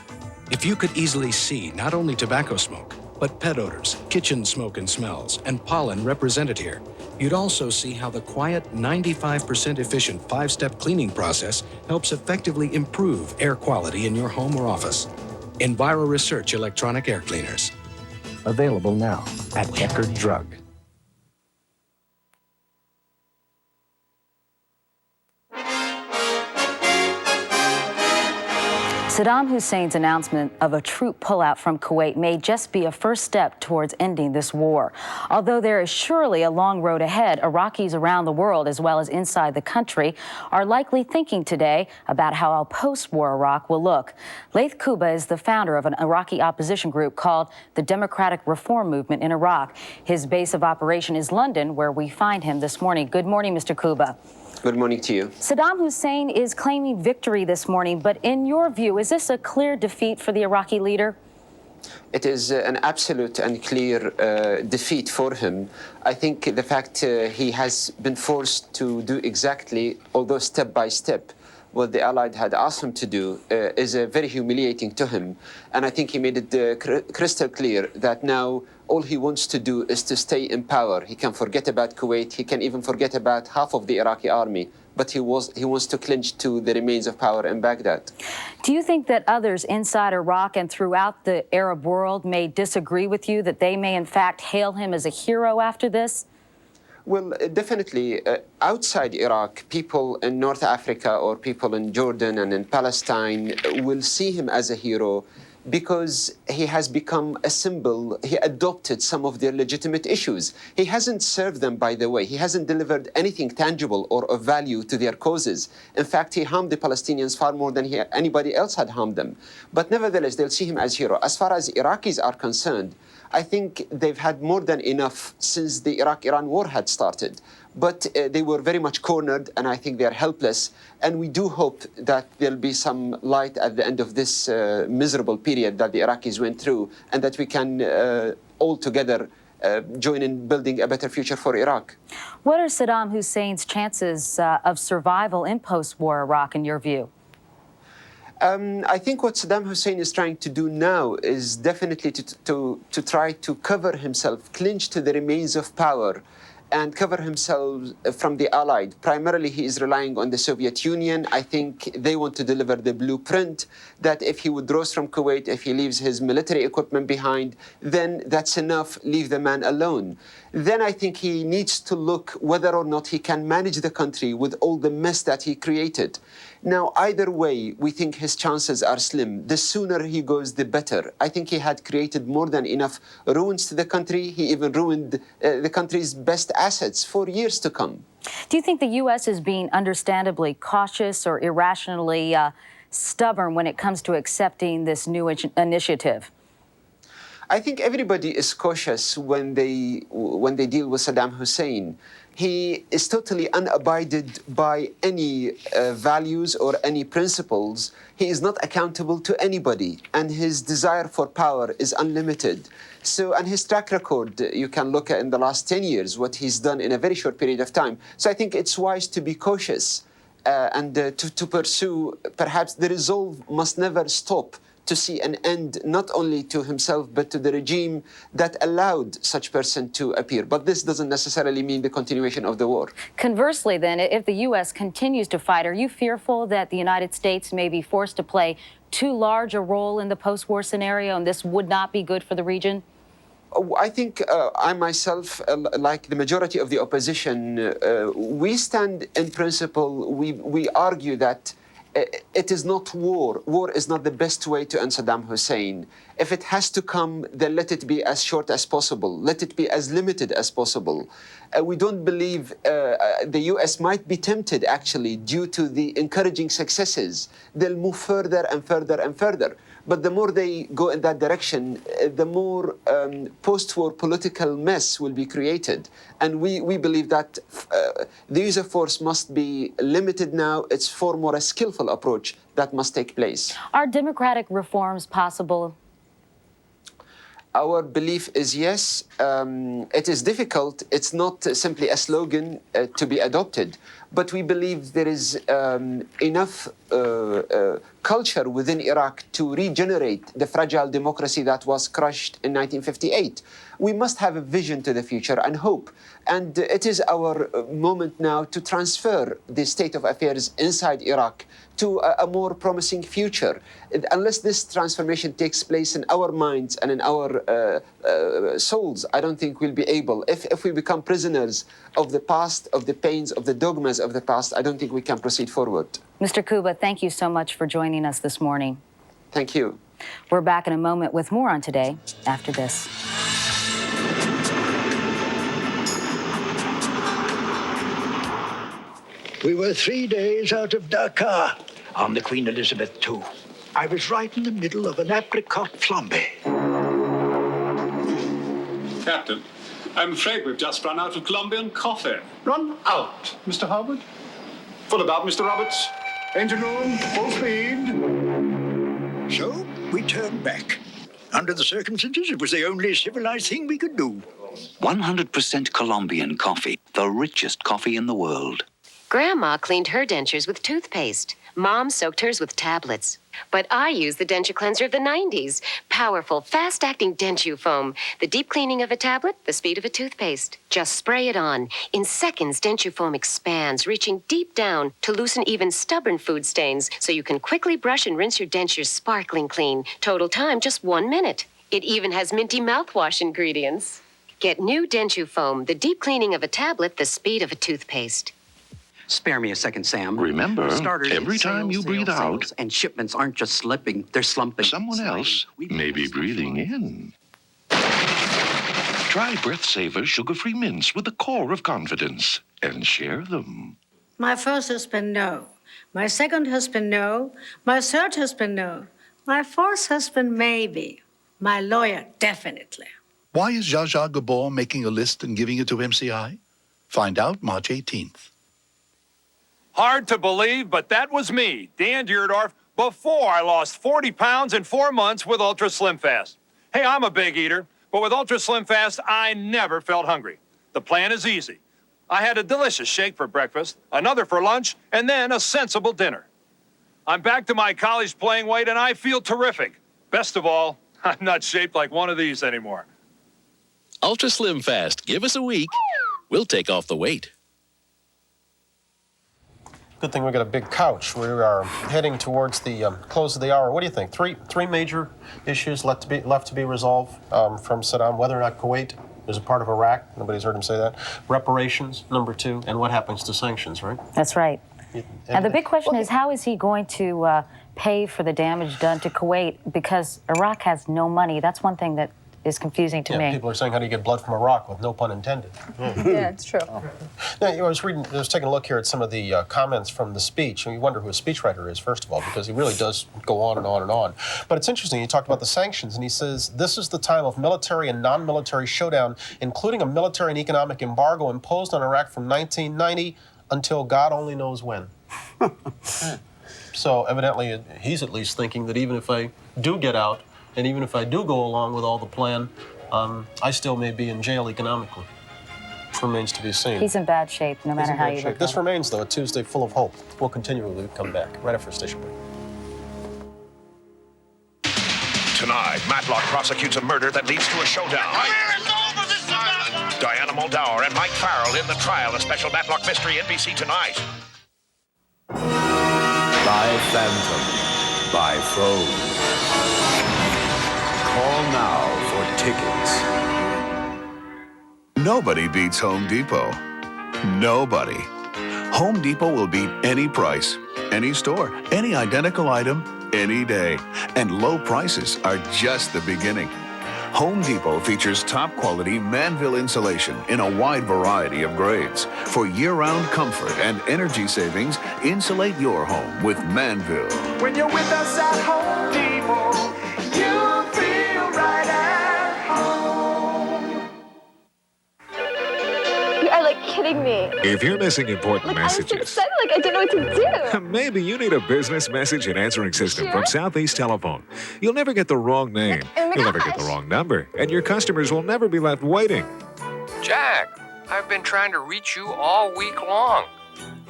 If you could easily see not only tobacco smoke, but pet odors, kitchen smoke and smells, and pollen represented here, you'd also see how the quiet, 95% efficient 5-step cleaning process helps effectively improve air quality in your home or office. Enviro Research electronic air cleaners. Available now at Eckerd Drug. Saddam Hussein's announcement of a troop pullout from Kuwait may just be a first step towards ending this war. Although there is surely a long road ahead, Iraqis around the world, as well as inside the country, are likely thinking today about how a post-war Iraq will look. Laith Kuba is the founder of an Iraqi opposition group called the Democratic Reform Movement in Iraq. His base of operation is London, where we find him this morning. Good morning, Mr. Kuba. Good morning to you. Saddam Hussein is claiming victory this morning, but in your view, is this a clear defeat for the Iraqi leader? It is an absolute and clear defeat for him. I think the fact he has been forced to do exactly, although step by step, what the Allied had asked him to do is very humiliating to him. And I think he made it crystal clear that now all he wants to do is to stay in power. He can forget about Kuwait. He can even forget about half of the Iraqi army. But he wants to clinch to the remains of power in Baghdad. Do you think that others inside Iraq and throughout the Arab world may disagree with you, that they may in fact hail him as a hero after this? Well, definitely. Outside Iraq, people in North Africa or people in Jordan and in Palestine will see him as a hero because he has become a symbol. He adopted some of their legitimate issues. He hasn't served them, by the way. He hasn't delivered anything tangible or of value to their causes. In fact, he harmed the Palestinians far more than anybody else had harmed them. But nevertheless, they'll see him as hero. As far as Iraqis are concerned, I think they've had more than enough since the Iraq-Iran war had started. But they were very much cornered, and I think they're helpless. And we do hope that there'll be some light at the end of this miserable period that the Iraqis went through, and that we can all together join in building a better future for Iraq. What are Saddam Hussein's chances of survival in post-war Iraq, in your view? I think what Saddam Hussein is trying to do now is definitely to try to cover himself, clinch to the remains of power, and cover himself from the Allied. Primarily, he is relying on the Soviet Union. I think they want to deliver the blueprint that if he withdraws from Kuwait, if he leaves his military equipment behind, then that's enough, leave the man alone. Then I think he needs to look whether or not he can manage the country with all the mess that he created. Now, either way, we think his chances are slim. The sooner he goes, the better. I think he had created more than enough ruins to the country. He even ruined the country's best assets for years to come. Do you think the U.S. is being understandably cautious or irrationally stubborn when it comes to accepting this new initiative? I think everybody is cautious when they deal with Saddam Hussein. He is totally unabided by any values or any principles. He is not accountable to anybody, and his desire for power is unlimited. So, and his track record, you can look at in the last 10 years, what he's done in a very short period of time. So I think it's wise to be cautious and to pursue, perhaps the resolve must never stop to see an end not only to himself but to the regime that allowed such person to appear. But this doesn't necessarily mean the continuation of the war. Conversely, then, if the U.S. continues to fight, are you fearful that the United States may be forced to play too large a role in the post-war scenario, and this would not be good for the region? I think I myself, like the majority of the opposition, we stand in principle, we argue that it is not war. War is not the best way to end Saddam Hussein. If it has to come, then let it be as short as possible. Let it be as limited as possible. We don't believe the U.S. might be tempted, actually, due to the encouraging successes. They'll move further and further and further. But the more they go in that direction, the more post-war political mess will be created. And we believe that the use of force must be limited now. It's far more a skillful approach that must take place. Are democratic reforms possible? Our belief is yes. It is difficult. It's not simply a slogan to be adopted, but we believe there is enough culture within Iraq to regenerate the fragile democracy that was crushed in 1958. We must have a vision to the future and hope. And it is our moment now to transfer the state of affairs inside Iraq to a more promising future. Unless this transformation takes place in our minds and in our souls, I don't think we'll be able. If we become prisoners of the past, of the pains, of the dogmas of the past, I don't think we can proceed forward. Mr. Kuba, thank you so much for joining us this morning. Thank you. We're back in a moment with more on Today after this. We were 3 days out of Dakar on the Queen Elizabeth II. I was right in the middle of an apricot flambe. Captain, I'm afraid we've just run out of Colombian coffee. Run out, Mr. Howard? Full about, Mr. Roberts. Engine room, full speed. So we turned back. Under the circumstances, it was the only civilized thing we could do. 100% Colombian coffee, the richest coffee in the world. Grandma cleaned her dentures with toothpaste. Mom soaked hers with tablets. But I use the denture cleanser of the 90s. Powerful, fast-acting Denture foam. The deep cleaning of a tablet, the speed of a toothpaste. Just spray it on. In seconds, Denture foam expands, reaching deep down to loosen even stubborn food stains, so you can quickly brush and rinse your dentures sparkling clean. Total time, just 1 minute. It even has minty mouthwash ingredients. Get new Denture foam, the deep cleaning of a tablet, the speed of a toothpaste. Spare me a second, Sam. Remember, Starters, every time you breathe out, and shipments aren't just slipping, they're slumping. someone else may be breathing in. Try Breath Saver sugar-free mints with the core of confidence and share them. My first husband, no. My second husband, no. My third husband, no. My fourth husband, maybe. My lawyer, definitely. Why is Zsa Zsa Gabor making a list and giving it to MCI? Find out March 18th. Hard to believe, but that was me, Dan Dierdorf, before I lost 40 pounds in 4 months with Ultra Slim Fast. Hey, I'm a big eater, but with Ultra Slim Fast, I never felt hungry. The plan is easy. I had a delicious shake for breakfast, another for lunch, and then a sensible dinner. I'm back to my college playing weight, and I feel terrific. Best of all, I'm not shaped like one of these anymore. Ultra Slim Fast. Give us a week. We'll take off the weight. Good thing we got a big couch. We are heading towards the close of the hour. What do you think? Three major issues left to be resolved from Saddam. Whether or not Kuwait is a part of Iraq. Nobody's heard him say that. Reparations, number 2, and what happens to sanctions, right? That's right. And the big question is, how is he going to pay for the damage done to Kuwait? Because Iraq has no money. That's one thing that is confusing to me. People are saying, how do you get blood from Iraq, with no pun intended? Yeah, it's true. Now, I was taking a look here at some of the comments from the speech, and you wonder who a speechwriter is, first of all, because he really does go on and on and on. But it's interesting, he talked about the sanctions, and he says, this is the time of military and non-military showdown, including a military and economic embargo imposed on Iraq from 1990 until God only knows when. So evidently, he's at least thinking that even if I do get out, and even if I do go along with all the plan, I still may be in jail economically. Remains to be seen. He's in bad shape, no matter how you look at it. This remains, though, a Tuesday full of hope. We'll continue when we come back, right after a station break. Tonight, Matlock prosecutes a murder that leads to a showdown. Diana Muldaur and Mike Farrell in the trial. A special Matlock mystery, NBC tonight. By phantom, by phone. Call now for tickets. Nobody beats Home Depot. Nobody. Home Depot will beat any price, any store, any identical item, any day. And low prices are just the beginning. Home Depot features top quality Manville insulation in a wide variety of grades. For year-round comfort and energy savings, insulate your home with Manville. When you're with us at Home Depot, home. You'll feel right at home. You are like kidding me. If you're missing important messages, I was so excited, like I didn't know what to do. maybe you need a business message and answering system from Southeast Telephone. You'll never get the wrong name. You'll never get the wrong number. And your customers will never be left waiting. Jack, I've been trying to reach you all week long.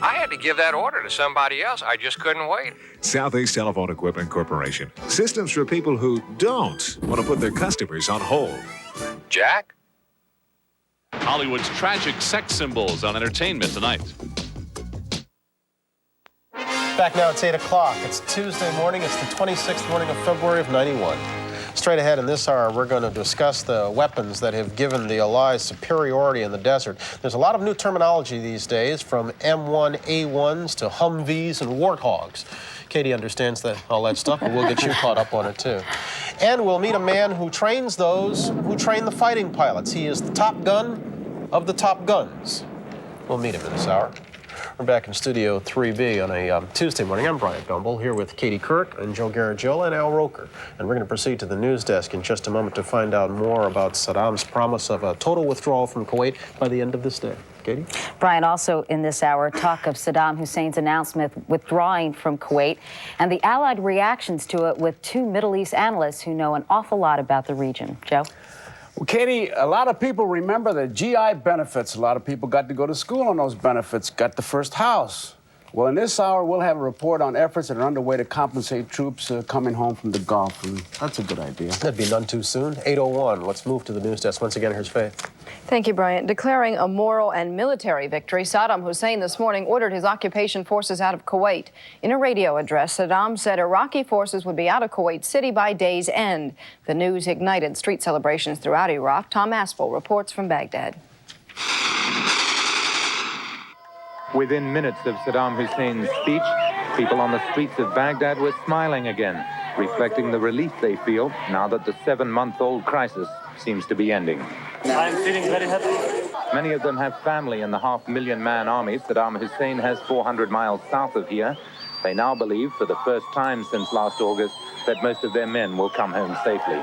I had to give that order to somebody else. I just couldn't wait. Southeast Telephone Equipment Corporation. Systems for people who don't want to put their customers on hold. Jack? Hollywood's tragic sex symbols on entertainment tonight. Back now, it's 8 o'clock. It's Tuesday morning. It's the 26th morning of February of 91. Straight ahead in this hour, we're going to discuss the weapons that have given the Allies superiority in the desert. There's a lot of new terminology these days, from M1A1s to Humvees and Warthogs. Katie understands all that stuff, but we'll get you caught up on it, too. And we'll meet a man who trains those who train the fighting pilots. He is the top gun of the top guns. We'll meet him in this hour. We're back in Studio 3B on a Tuesday morning. I'm Brian Gumble, here with Katie Kirk and Joe Garagiola and Al Roker. And we're going to proceed to the news desk in just a moment to find out more about Saddam's promise of a total withdrawal from Kuwait by the end of this day. Katie? Brian, also in this hour, talk of Saddam Hussein's announcement withdrawing from Kuwait and the Allied reactions to it with two Middle East analysts who know an awful lot about the region. Joe? Well, Katie, a lot of people remember the GI benefits. A lot of people got to go to school on those benefits, got the first house. Well, in this hour, we'll have a report on efforts that are underway to compensate troops coming home from the Gulf, and that's a good idea. That'd be none too soon. 8:01. Let's move to the news desk. Once again, here's Faith. Thank you, Bryant. Declaring a moral and military victory, Saddam Hussein this morning ordered his occupation forces out of Kuwait. In a radio address, Saddam said Iraqi forces would be out of Kuwait City by day's end. The news ignited street celebrations throughout Iraq. Tom Aspel reports from Baghdad. Within minutes of Saddam Hussein's speech, people on the streets of Baghdad were smiling again, reflecting the relief they feel now that the 7-month-old crisis seems to be ending. I'm feeling very happy. Many of them have family in the half-million-man army Saddam Hussein has 400 miles south of here. They now believe, for the first time since last August, that most of their men will come home safely.